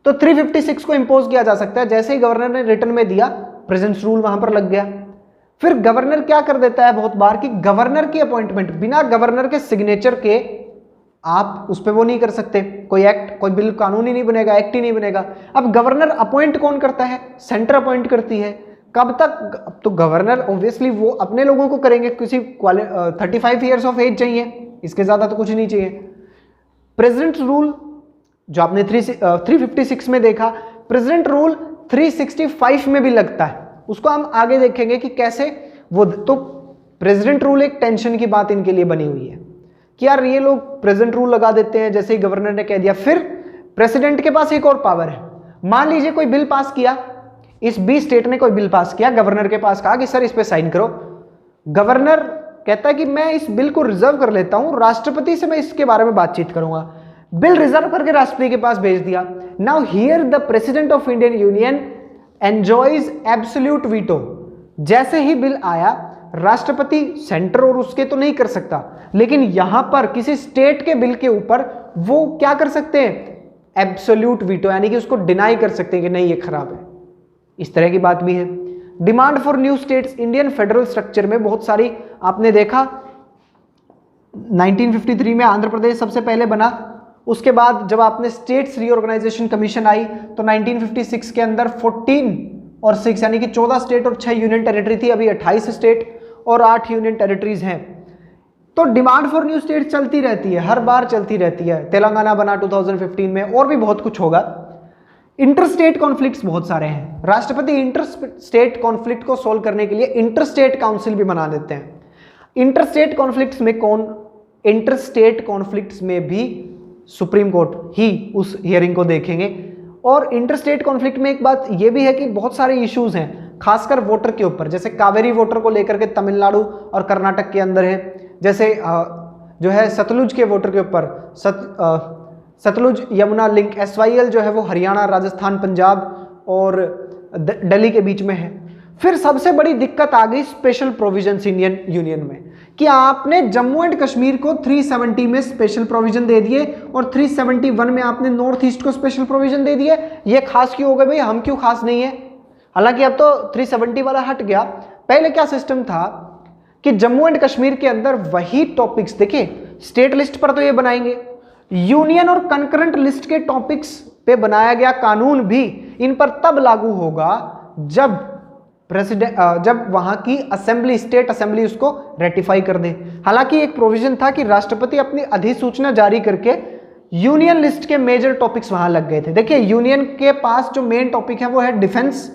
तो 356 को इंपोज किया जा सकता है। जैसे ही गवर्नर ने रिटर्न में दिया, प्रेजेंस रूल वहां पर लग गया। फिर गवर्नर क्या कर देता है बहुत बार कि गवर्नर की अपॉइंटमेंट बिना गवर्नर के सिग्नेचर के आप उस पर वो नहीं कर सकते, कोई एक्ट, कोई बिल, कानून ही नहीं बनेगा, एक्ट ही नहीं बनेगा। अब गवर्नर अपॉइंट कौन करता है? सेंटर अपॉइंट करती है। कब तक? अब तो गवर्नर ऑब्वियसली वो अपने लोगों को करेंगे, किसी 35 ईयर्स ऑफ एज चाहिए, इसके ज्यादा तो कुछ नहीं चाहिए। प्रेसिडेंट रूल जो आपने 356 में देखा, प्रेसिडेंट रूल 365 में भी लगता है, उसको हम आगे देखेंगे कि कैसे वो। तो प्रेसिडेंट रूल एक टेंशन की बात इनके लिए बनी हुई है कि यार ये लोग प्रेसिडेंट रूल लगा देते हैं जैसे ही गवर्नर ने कह दिया। फिर प्रेसिडेंट के पास एक और पावर है, मान लीजिए कोई बिल पास किया, इस 20 स्टेट ने कोई बिल पास किया, गवर्नर के पास कहा कि सर इस पे साइन करो। गवर्नर कहता है कि मैं इस बिल को रिजर्व कर लेता हूं, राष्ट्रपति से मैं इसके बारे में बातचीत करूंगा। बिल रिजर्व करके राष्ट्रपति के पास भेज दिया। Now here the president of Indian union enjoys absolute veto. जैसे ही बिल आया, राष्ट्रपति सेंटर और उसके तो नहीं कर सकता, लेकिन यहां पर किसी स्टेट के बिल के ऊपर वो क्या कर सकते हैं? एब्सोल्यूट वीटो, यानी कि उसको डिनाई कर सकते हैं कि नहीं ये खराब है। इस तरह की बात भी है। Demand for new states, Indian federal structure में बहुत सारी आपने देखा, 1953 में आंध्र प्रदेश सबसे पहले बना। उसके बाद जब आपने स्टेट्स रीऑर्गेनाइजेशन कमीशन आई तो 1956 के अंदर 14 और 6 यानी कि 14 स्टेट और 6 यूनियन टेरिटरी थी, अभी 28 स्टेट और 8 यूनियन टेरिटरीज हैं। तो डिमांड फॉर न्यू स्टेट चलती रहती है, हर बार चलती रहती है। तेलंगाना बना 2015 में, और भी बहुत कुछ होगा। इंटरस्टेट कॉन्फ्लिक्ट्स बहुत सारे हैं। राष्ट्रपति इंटरस्टेट कॉन्फ्लिक्ट को सोल्व करने के लिए इंटरस्टेट काउंसिल भी बना देते हैं। इंटरस्टेट कॉन्फ्लिक्ट्स में कौन? इंटरस्टेट कॉन्फ्लिक्ट्स में भी सुप्रीम कोर्ट ही उस हियरिंग को देखेंगे। और इंटरस्टेट कॉन्फ्लिक्ट में एक बात यह भी है कि बहुत सारे इश्यूज हैं, खासकर वोटर के ऊपर, जैसे कावेरी वोटर को लेकर के तमिलनाडु और कर्नाटक के अंदर है, जैसे जो है सतलुज के वोटर के ऊपर, सतलुज यमुना लिंक SYL जो है वो हरियाणा, राजस्थान, पंजाब और दिल्ली के बीच में है। फिर सबसे बड़ी दिक्कत आ गई स्पेशल प्रोविजंस इंडियन यूनियन में, कि आपने जम्मू एंड कश्मीर को 370 में स्पेशल प्रोविजन दे दिए और 371 में आपने नॉर्थ ईस्ट को स्पेशल प्रोविजन दे दिए। ये खास क्यों हो गए भाई? हम क्यों खास नहीं है? हालांकि अब तो 370 वाला हट गया। पहले क्या सिस्टम था कि जम्मू एंड कश्मीर के अंदर वही टॉपिक्स, देखिए स्टेट लिस्ट पर तो ये बनाएंगे, यूनियन और कंकरेंट लिस्ट के टॉपिक्स पे बनाया गया कानून भी इन पर तब लागू होगा जब वहां की असेंबली, स्टेट असेंबली उसको रेटिफाई कर दे। हालांकि एक प्रोविजन था कि राष्ट्रपति अपनी अधिसूचना जारी करके यूनियन लिस्ट के मेजर टॉपिक्स वहां लग गए थे। देखिए यूनियन के पास जो मेन टॉपिक है वो है डिफेंस,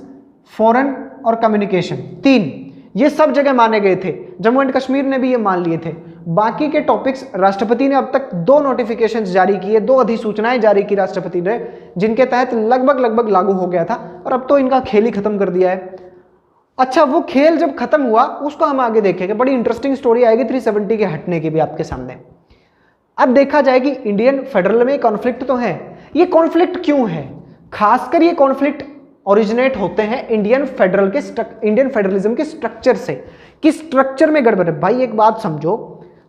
फॉरेन और कम्युनिकेशन, 3। ये सब जगह माने गए थे, जम्मू एंड कश्मीर ने भी ये मान लिए थे। बाकी के टॉपिक्स राष्ट्रपति ने अब तक 2 नोटिफिकेशंस जारी किए, 2 अधिसूचनाएं जारी की राष्ट्रपति ने, जिनके तहत लगभग लागू हो गया था, और अब तो इनका खेल ही खत्म कर दिया है। अच्छा, वो खेल जब खत्म हुआ उसको हम आगे देखेंगे, बड़ी इंटरेस्टिंग स्टोरी आएगी 370 के हटने की भी आपके सामने। अब देखा जाए कि इंडियन फेडरल में कॉन्फ्लिक्ट तो है, ये कॉन्फ्लिक्ट क्यों है? खासकर ये कॉन्फ्लिक्ट ओरिजिनेट होते हैं इंडियन फेडरलिज्म के स्ट्रक्चर से, कि स्ट्रक्चर में गड़बड़ है। भाई एक बात समझो,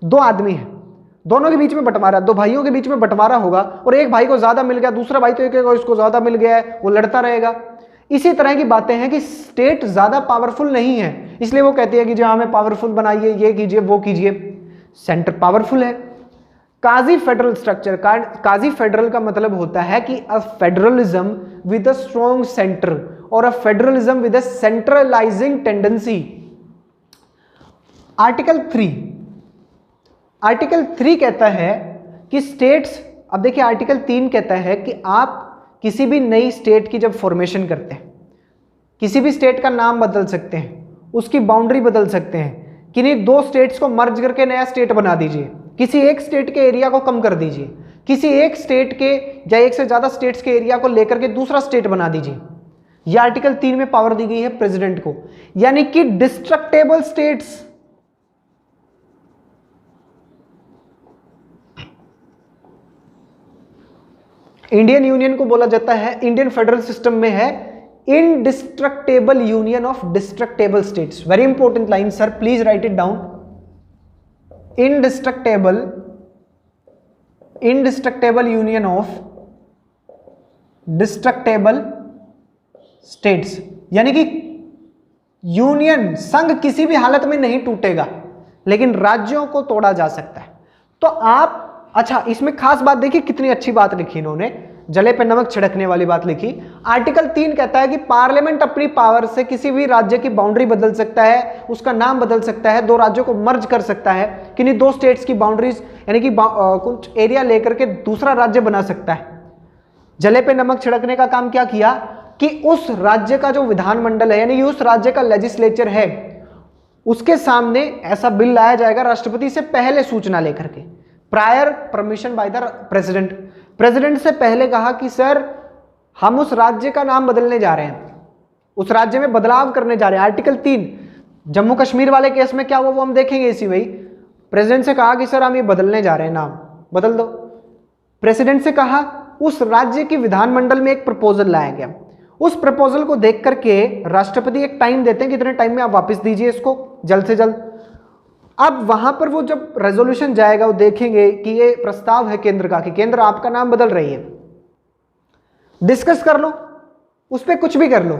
2 आदमी हैं, दोनों के बीच में बंटवारा, 2 भाइयों के बीच में बंटवारा होगा और एक भाई को ज्यादा मिल गया, दूसरा भाई तो कहेगा इसको ज्यादा मिल गया है, वो लड़ता रहेगा। इसी तरह की बातें हैं कि स्टेट ज्यादा पावरफुल नहीं है, इसलिए वो कहती है कि जो हमें पावरफुल बनाइए, ये कीजिए वो कीजिए। सेंटर पावरफुल है। Quasi federal structure, quasi federal का मतलब होता है कि a federalism with a strong centre और a federalism with a centralising tendency. Article 3 कहता है कि स्टेट्स, अब देखिए आर्टिकल 3 कहता है कि आप किसी भी नई स्टेट की जब फॉर्मेशन करते हैं, किसी भी स्टेट का नाम बदल सकते हैं, उसकी बाउंड्री बदल सकते हैं, किन्हीं 2 स्टेट्स को मर्ज करके नया स्टेट बना दीजिए, किसी एक स्टेट के एरिया को कम कर दीजिए, किसी एक स्टेट के या एक से ज्यादा स्टेट्स के एरिया को लेकर के दूसरा स्टेट बना दीजिए। यह आर्टिकल 3 में पावर दी गई है प्रेसिडेंट को, यानी कि डिस्ट्रक्टेबल स्टेट्स, इंडियन यूनियन को बोला जाता है, इंडियन फेडरल सिस्टम में है indestructible union of destructible states. Very important line sir, please right it down. Indestructible union of destructible states, यानी कि यूनियन, संघ किसी भी हालत में नहीं टूटेगा, लेकिन राज्यों को तोड़ा जा सकता है। तो आप, अच्छा इसमें खास बात देखिए, कितनी अच्छी बात लिखी इन्होंने, जले पे नमक छिड़कने वाली बात लिखी। आर्टिकल 3 कहता है कि पार्लियामेंट अपनी पावर से किसी भी राज्य की बाउंड्री बदल सकता है, उसका नाम बदल सकता है, 2 राज्यों को मर्ज कर सकता है, किन्हीं 2 स्टेट्स की बाउंड्रीज यानी कि कुछ एरिया लेकर के दूसरा राज्य बना सकता है। जले पे नमक छिड़कने का काम क्या किया कि उस राज्य का जो विधानमंडल है, यानी कि उस राज्य का लेजिस्लेचर है, उसके सामने ऐसा बिल लाया जाएगा राष्ट्रपति से पहले सूचना लेकर के, prior permission by the president. President से पहले कहा कि सर हम उस राज्य का नाम बदलने जा रहे हैं, उस राज्य में बदलाव करने जा रहे हैं। आर्टिकल 3 जम्मू कश्मीर वाले केस में क्या हुआ वो हम देखेंगे इसी वही। प्रेसिडेंट से कहा कि सर हम ये बदलने जा रहे हैं, नाम बदल दो। प्रेसिडेंट से कहा, उस राज्य की विधानमंडल में एक प्रपोजल लाया गया, उस प्रपोजल को देख करके राष्ट्रपति एक टाइम देते हैं कि इतने टाइम में आप वापस दीजिए इसको जल्द से जल्द। अब वहां पर वो जब रेजोल्यूशन जाएगा वो देखेंगे कि ये प्रस्ताव है केंद्र का कि केंद्र आपका नाम बदल रही है, डिस्कस कर लो, उस पर कुछ भी कर लो,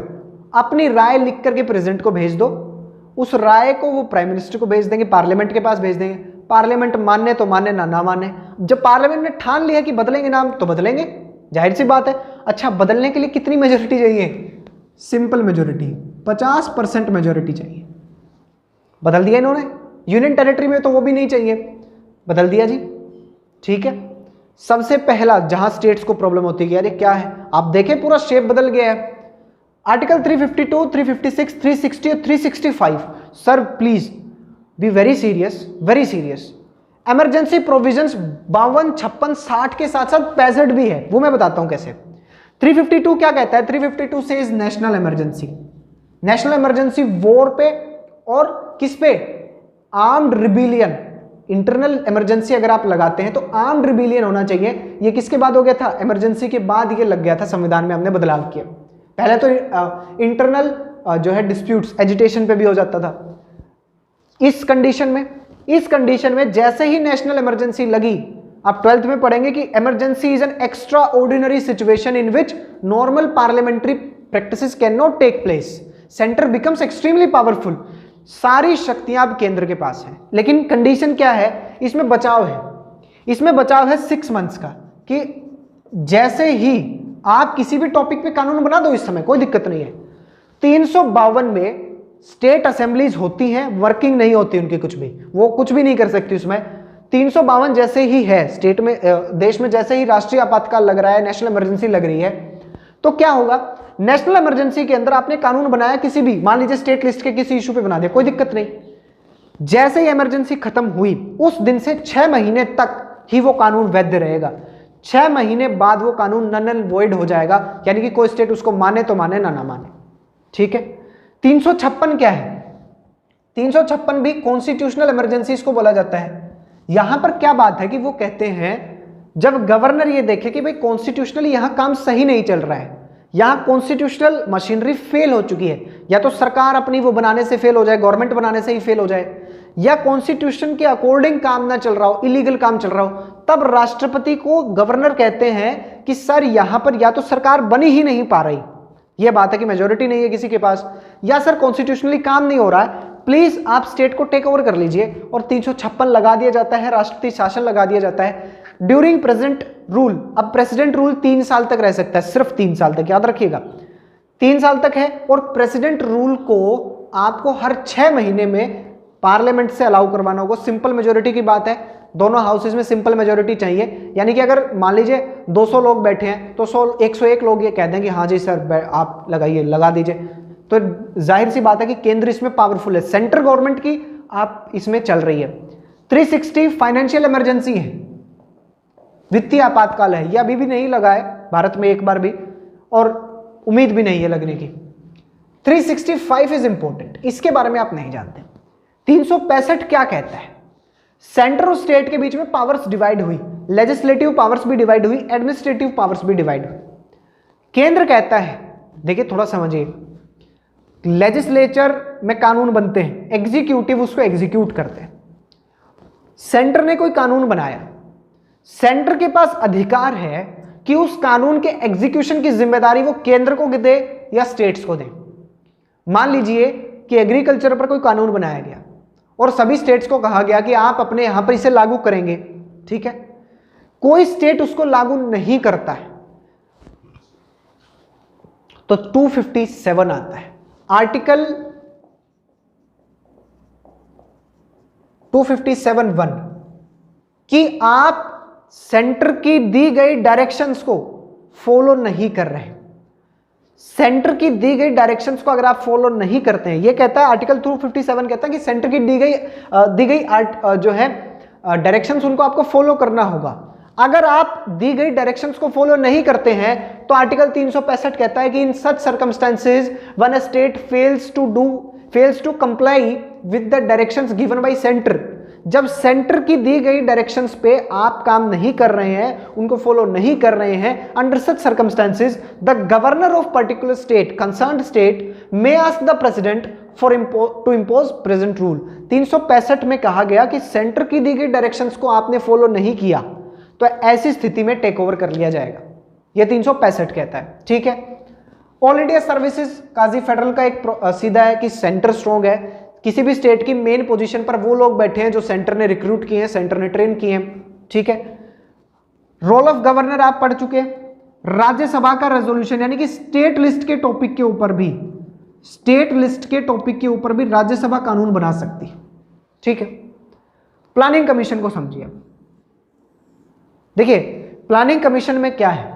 अपनी राय लिख करके प्रेसिडेंट को भेज दो, उस राय को वो प्राइम मिनिस्टर को भेज देंगे, पार्लियामेंट के पास भेज देंगे, पार्लियामेंट माने तो माने ना माने। जब पार्लियामेंट ने ठान लिया कि बदलेंगे नाम तो बदलेंगे, जाहिर सी बात है। अच्छा, बदलने के लिए कितनी मेजोरिटी चाहिए? सिंपल मेजोरिटी, 50% मेजोरिटी चाहिए। बदल दिया इन्होंने। यूनियन टेरिटरी में तो वो भी नहीं चाहिए, बदल दिया जी, ठीक है। सबसे पहला जहां स्टेट्स को प्रॉब्लम होती है, अरे क्या है, आप देखें पूरा शेप बदल गया है। आर्टिकल 352, 356, 360 और 365। Sir please be very serious, very serious. Emergency provisions 52, 56, 60 के साथ साथ 65 भी है, वो मैं बताता हूं कैसे। 352 क्या कहता है? 352 से is national emergency, national emergency war पे और किस पे? Armed rebellion. इंटरनल इमरजेंसी अगर आप लगाते हैं तो आर्म्ड रिबिलियन होना चाहिए। ये किसके बाद हो गया था? इमरजेंसी के बाद ये लग गया था, संविधान में हमने बदलाव किया। पहले तो इंटरनल जो है डिस्प्यूट्स, एजिटेशन पे भी हो जाता था। इस कंडीशन में जैसे ही नेशनल इमरजेंसी लगी, आप 12th में पढ़ेंगे कि emergency is an extraordinary situation in which normal parliamentary practices cannot take place, centre becomes extremely powerful. सारी शक्तियां अब केंद्र के पास हैं, लेकिन कंडीशन क्या है? इसमें बचाव है, इसमें बचाव है 6 मंथ्स का, कि जैसे ही आप किसी भी टॉपिक पे कानून बना दो, इस समय कोई दिक्कत नहीं है। 352 में स्टेट असेंबलीज होती हैं, वर्किंग नहीं होती उनकी कुछ भी, वो कुछ भी नहीं कर सकती उसमें। 352 जैसे ही है स्टेट में, देश में जैसे ही राष्ट्रीय आपातकाल लग रहा है, नेशनल इमरजेंसी लग रही है, तो क्या होगा? नेशनल इमरजेंसी के अंदर आपने कानून बनाया किसी भी, मान लीजिए स्टेट लिस्ट के किसी इशू पे बना दिया, कोई दिक्कत नहीं, जैसे ही इमरजेंसी खत्म हुई उस दिन से 6 महीने तक ही वो कानून वैध रहेगा। 6 महीने बाद वो कानून नल एंड वॉइड हो जाएगा, यानी कि कोई स्टेट उसको माने तो माने ना माने। ठीक है। 356 क्या है? 356 भी कॉन्स्टिट्यूशनल इमरजेंसी इसको बोला जाता है। यहां पर क्या बात है कि वो कहते हैं जब गवर्नर ये देखे कि भाई कॉन्स्टिट्यूशनली यहां काम सही नहीं चल रहा है, यहां कॉन्स्टिट्यूशनल मशीनरी फेल हो चुकी है, या तो सरकार अपनी वो बनाने से फेल हो जाए, गवर्नमेंट बनाने से ही फेल हो जाए, या कॉन्स्टिट्यूशन के अकॉर्डिंग काम ना चल रहा हो, इलीगल काम चल रहा हो, तब राष्ट्रपति को गवर्नर कहते हैं कि सर यहां पर या तो सरकार बनी ही नहीं पा रही, यह बात है कि मेजोरिटी नहीं है किसी के पास, या सर कॉन्स्टिट्यूशनली काम नहीं हो रहा है, प्लीज आप स्टेट को टेक ओवर कर लीजिए, और 356 लगा दिया जाता है, राष्ट्रपति शासन लगा दिया जाता है ड्यूरिंग प्रेसिडेंट रूल। अब प्रेसिडेंट रूल 3 साल तक रह सकता है, सिर्फ 3 साल तक, याद रखिएगा 3 साल तक है। और प्रेसिडेंट रूल को आपको हर 6 महीने में पार्लियामेंट से अलाउ करवाना होगा। सिंपल मेजोरिटी की बात है, दोनों हाउसेज में सिंपल मेजोरिटी चाहिए, यानी कि अगर मान लीजिए 200 लोग बैठे हैं तो 101 लोग ये कह दें कि हाँ जी सर आप लगाइए, लगा दीजिए, तो जाहिर सी बात है कि केंद्र इसमें पावरफुल है, सेंट्रल गवर्नमेंट की आप इसमें चल रही है। 360 फाइनेंशियल इमरजेंसी है, वित्तीय आपातकाल है, यह अभी भी नहीं लगा है भारत में एक बार भी, और उम्मीद भी नहीं है लगने की। 365 इज इंपॉर्टेंट, इसके बारे में आप नहीं जानते। 365 क्या कहता है? सेंटर और स्टेट के बीच में पावर्स डिवाइड हुई, लेजिस्लेटिव पावर्स भी डिवाइड हुई, एडमिनिस्ट्रेटिव पावर्स भी डिवाइड हुई। केंद्र कहता है, देखिए थोड़ा समझिए, लेजिस्लेचर में कानून बनते हैं, एग्जीक्यूटिव उसको एग्जीक्यूट करते हैं। सेंटर ने कोई कानून बनाया, सेंटर के पास अधिकार है कि उस कानून के एग्जीक्यूशन की जिम्मेदारी वो केंद्र को दे या स्टेट्स को दे। मान लीजिए कि एग्रीकल्चर पर कोई कानून बनाया गया और सभी स्टेट्स को कहा गया कि आप अपने यहां पर इसे लागू करेंगे, ठीक है, कोई स्टेट उसको लागू नहीं करता है तो 257 आता है, आर्टिकल 257(1) कि आप सेंटर की दी गई डायरेक्शंस को फॉलो नहीं कर रहे हैं। सेंटर की दी गई डायरेक्शंस को अगर आप फॉलो नहीं करते हैं, ये कहता है आर्टिकल 257 कहता है कि सेंटर की दी गई जो है डायरेक्शंस उनको आपको फॉलो करना होगा। अगर आप दी गई डायरेक्शंस को फॉलो नहीं करते हैं तो आर्टिकल 365 कहता है कि in such circumstances when a state fails to comply with the directions given by centre, जब सेंटर की दी गई डायरेक्शंस पे आप काम नहीं कर रहे हैं, उनको फॉलो नहीं कर रहे हैं, under such circumstances the governor of particular state concerned state may ask the president to impose present rule. 365 में कहा गया कि सेंटर की दी गई डायरेक्शंस को आपने फॉलो नहीं किया तो ऐसी स्थिति में टेक ओवर कर लिया जाएगा, यह 365 कहता है। ठीक है। ऑल इंडिया सर्विसेज काजी फेडरल का एक सीधा है कि सेंटर स्ट्रॉन्ग है, किसी भी स्टेट की मेन पोजीशन पर वो लोग बैठे हैं जो सेंटर ने रिक्रूट किए हैं, सेंटर ने ट्रेन किए हैं। ठीक है। रोल ऑफ गवर्नर आप पढ़ चुके हैं। राज्यसभा का रेजोल्यूशन, यानी कि स्टेट लिस्ट के टॉपिक के ऊपर भी, स्टेट लिस्ट के टॉपिक के ऊपर भी राज्यसभा कानून बना सकती है। ठीक है। प्लानिंग कमीशन को समझिए। देखिए प्लानिंग कमीशन में क्या है,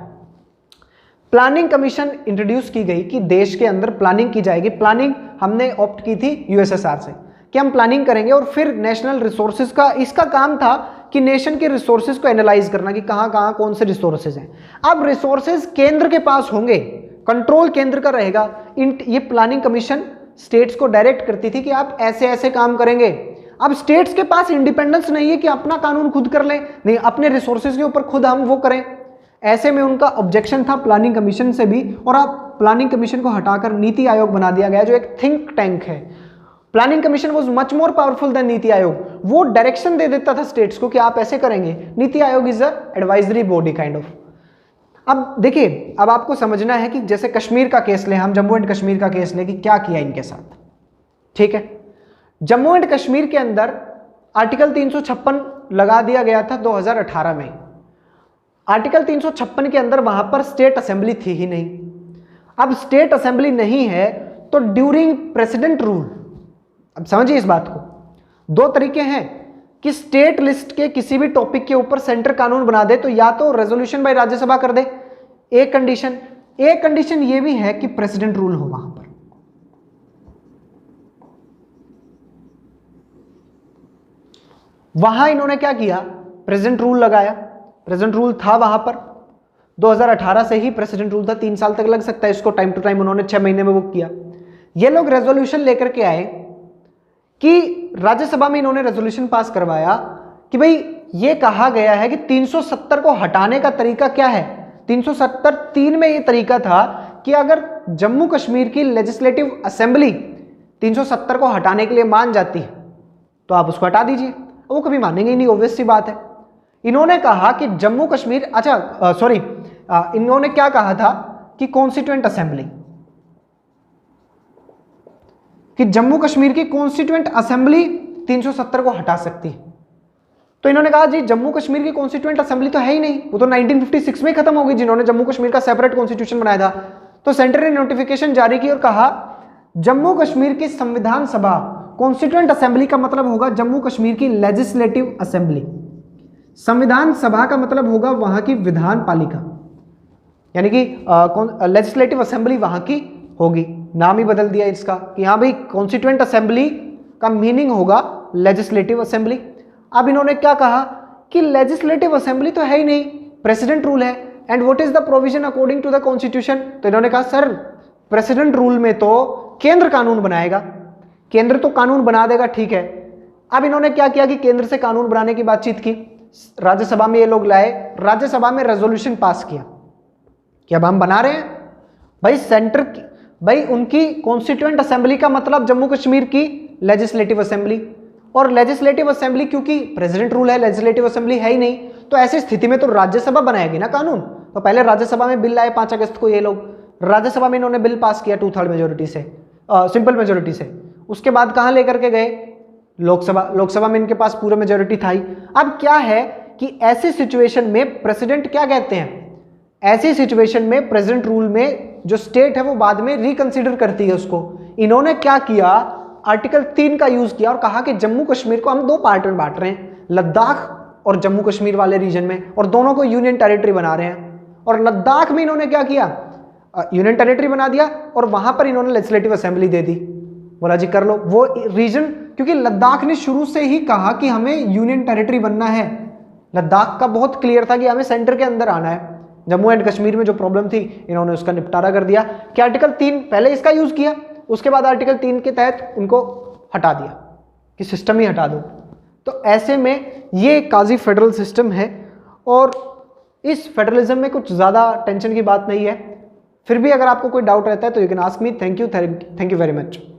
प्लानिंग कमीशन इंट्रोड्यूस की गई कि देश के अंदर प्लानिंग की जाएगी। प्लानिंग हमने ऑप्ट की थी यूएसएसआर से कि हम प्लानिंग करेंगे, और फिर नेशनल रिसोर्सेज का इसका काम था कि नेशन के रिसोर्सेज को एनालाइज करना कि कहां कहां कौन से रिसोर्सेज हैं। अब रिसोर्सेज केंद्र के पास होंगे, कंट्रोल केंद्र का रहेगा। ये प्लानिंग कमीशन स्टेट्स को डायरेक्ट करती थी कि आप ऐसे ऐसे काम करेंगे। अब स्टेट्स के पास इंडिपेंडेंस नहीं है कि अपना कानून खुद कर लें, नहीं, अपने रिसोर्सेज के ऊपर खुद हम वो करें। ऐसे में उनका ऑब्जेक्शन था प्लानिंग कमीशन से भी, और अब प्लानिंग कमीशन को हटाकर नीति आयोग बना दिया गया जो एक थिंक टैंक है। Planning commission was much more powerful than NITI Aayog. वो डायरेक्शन दे देता था स्टेट्स को कि आप ऐसे करेंगे। NITI Aayog is a advisory body kind of. अब देखिए, अब आपको समझना है कि जैसे कश्मीर का केस लें, हम जम्मू एंड कश्मीर का केस लें कि क्या किया इनके साथ। ठीक है। जम्मू एंड कश्मीर के अंदर आर्टिकल 356 लगा दिया गया था 2018 में। आर्टिकल 356 के अंदर वहां पर स्टेट असेंबली थी ही नहीं। अब स्टेट असेंबली नहीं है तो ड्यूरिंग प्रेसिडेंट रूल, अब समझिए इस बात को, दो तरीके हैं कि स्टेट लिस्ट के किसी भी टॉपिक के ऊपर सेंटर कानून बना दे, तो या तो रेजोल्यूशन बाय राज्यसभा कर दे, एक कंडीशन ये भी है कि प्रेसिडेंट रूल हो वहां पर। वहां इन्होंने क्या किया, प्रेसिडेंट रूल लगाया। प्रेसिडेंट रूल था वहां पर 2018 से ही प्रेसिडेंट रूल था, 3 साल तक लग सकता है इसको, टाइम टू टाइम उन्होंने 6 महीने में वो किया। ये लोग रेजोल्यूशन लेकर के आए कि राज्यसभा में इन्होंने रेजोल्यूशन पास करवाया कि भाई ये कहा गया है कि 370 को हटाने का तरीका क्या है। 370(3) में ये तरीका था कि अगर जम्मू कश्मीर की लेजिस्लेटिव असेंबली 370 को हटाने के लिए मान जाती है तो आप उसको हटा दीजिए। वो कभी मानेंगे ही नहीं, ऑब्वियस सी बात है। इन्होंने कहा कि जम्मू कश्मीर, इन्होंने क्या कहा था कि कॉन्स्टिट्यूएंट असेंबली, कि जम्मू कश्मीर की कॉन्स्टिट्यूएंट असेंबली 370 को हटा सकती है। तो इन्होंने कहा जी जम्मू कश्मीर की कॉन्स्टिट्यूएंट असेंबली तो है ही नहीं, वो तो 1956 में खत्म हो गई, जिन्होंने जम्मू कश्मीर का सेपरेट कॉन्स्टिट्यूशन बनाया था। तो सेंटर ने नोटिफिकेशन जारी की और कहा जम्मू कश्मीर की संविधान सभा, कॉन्स्टिट्यूएंट असेंबली का मतलब होगा जम्मू कश्मीर की लेजिस्लेटिव असेंबली, संविधान सभा का मतलब होगा वहां की विधान पालिका, यानी कि लेजिस्लेटिव असेंबली वहां की होगी। नाम ही बदल दिया इसका कि हाँ भाई कॉन्स्टिट्यूएंट असेंबली का मीनिंग होगा लेजिस्लेटिव असेंबली। अब इन्होंने क्या कहा कि लेजिस्लेटिव असेंबली तो है ही नहीं, प्रेसिडेंट रूल है, and what is the provision according to the constitution. तो इन्होंने कहा सर प्रेसिडेंट रूल में तो केंद्र कानून बनाएगा, केंद्र तो कानून बना देगा, ठीक है। अब इन्होंने क्या किया कि केंद्र से कानून बनाने की बातचीत की, राज्यसभा में ये लोग लाए, राज्यसभा में रेजोल्यूशन पास किया कि अब हम बना रहे हैं भाई सेंटर की, भाई उनकी कॉन्स्टिट्यूएंट असेंबली का मतलब जम्मू कश्मीर की लेजिस्लेटिव असेंबली, और लेजिस्लेटिव असेंबली क्योंकि प्रेसिडेंट रूल है, लेजिस्लेटिव असेंबली है ही नहीं, तो ऐसी स्थिति में तो राज्यसभा बनाएगी ना कानून। तो पहले राज्यसभा में बिल लाए 5 अगस्त को, ये लोग राज्यसभा में इन्होंने बिल पास किया 2/3 मेजोरिटी से, सिंपल मेजोरिटी से। उसके बाद कहां लेकर के गए, लोकसभा। लोकसभा में इनके पास पूरा मेजोरिटी था ही। अब क्या है कि ऐसी सिचुएशन में प्रेसिडेंट क्या कहते हैं, ऐसी सिचुएशन में प्रेसिडेंट रूल में जो स्टेट है वो बाद में रिकंसीडर करती है उसको। इन्होंने क्या किया, आर्टिकल 3 का यूज किया और कहा कि जम्मू कश्मीर को हम 2 पार्ट में बांट रहे हैं, लद्दाख और जम्मू कश्मीर वाले रीजन में, और दोनों को यूनियन टेरिटरी बना रहे हैं। और लद्दाख में इन्होंने क्या किया, यूनियन टेरिटरी बना दिया और वहां पर इन्होंने लेजिस्लेटिव असेंबली दे दी, बोला जी कर लो वो रीजन, क्योंकि लद्दाख ने शुरू से ही कहा कि हमें यूनियन टेरिटरी बनना है। लद्दाख का बहुत क्लियर था कि हमें सेंटर के अंदर आना है। जम्मू एंड कश्मीर में जो प्रॉब्लम थी इन्होंने उसका निपटारा कर दिया कि आर्टिकल 3 पहले इसका यूज किया, उसके बाद आर्टिकल 3 के तहत उनको हटा दिया कि सिस्टम ही हटा दो। तो ऐसे में ये काजी फेडरल सिस्टम है और इस फेडरलिज्म में कुछ ज़्यादा टेंशन की बात नहीं है। फिर भी अगर आपको कोई डाउट रहता है तो you can ask me. Thank you very much.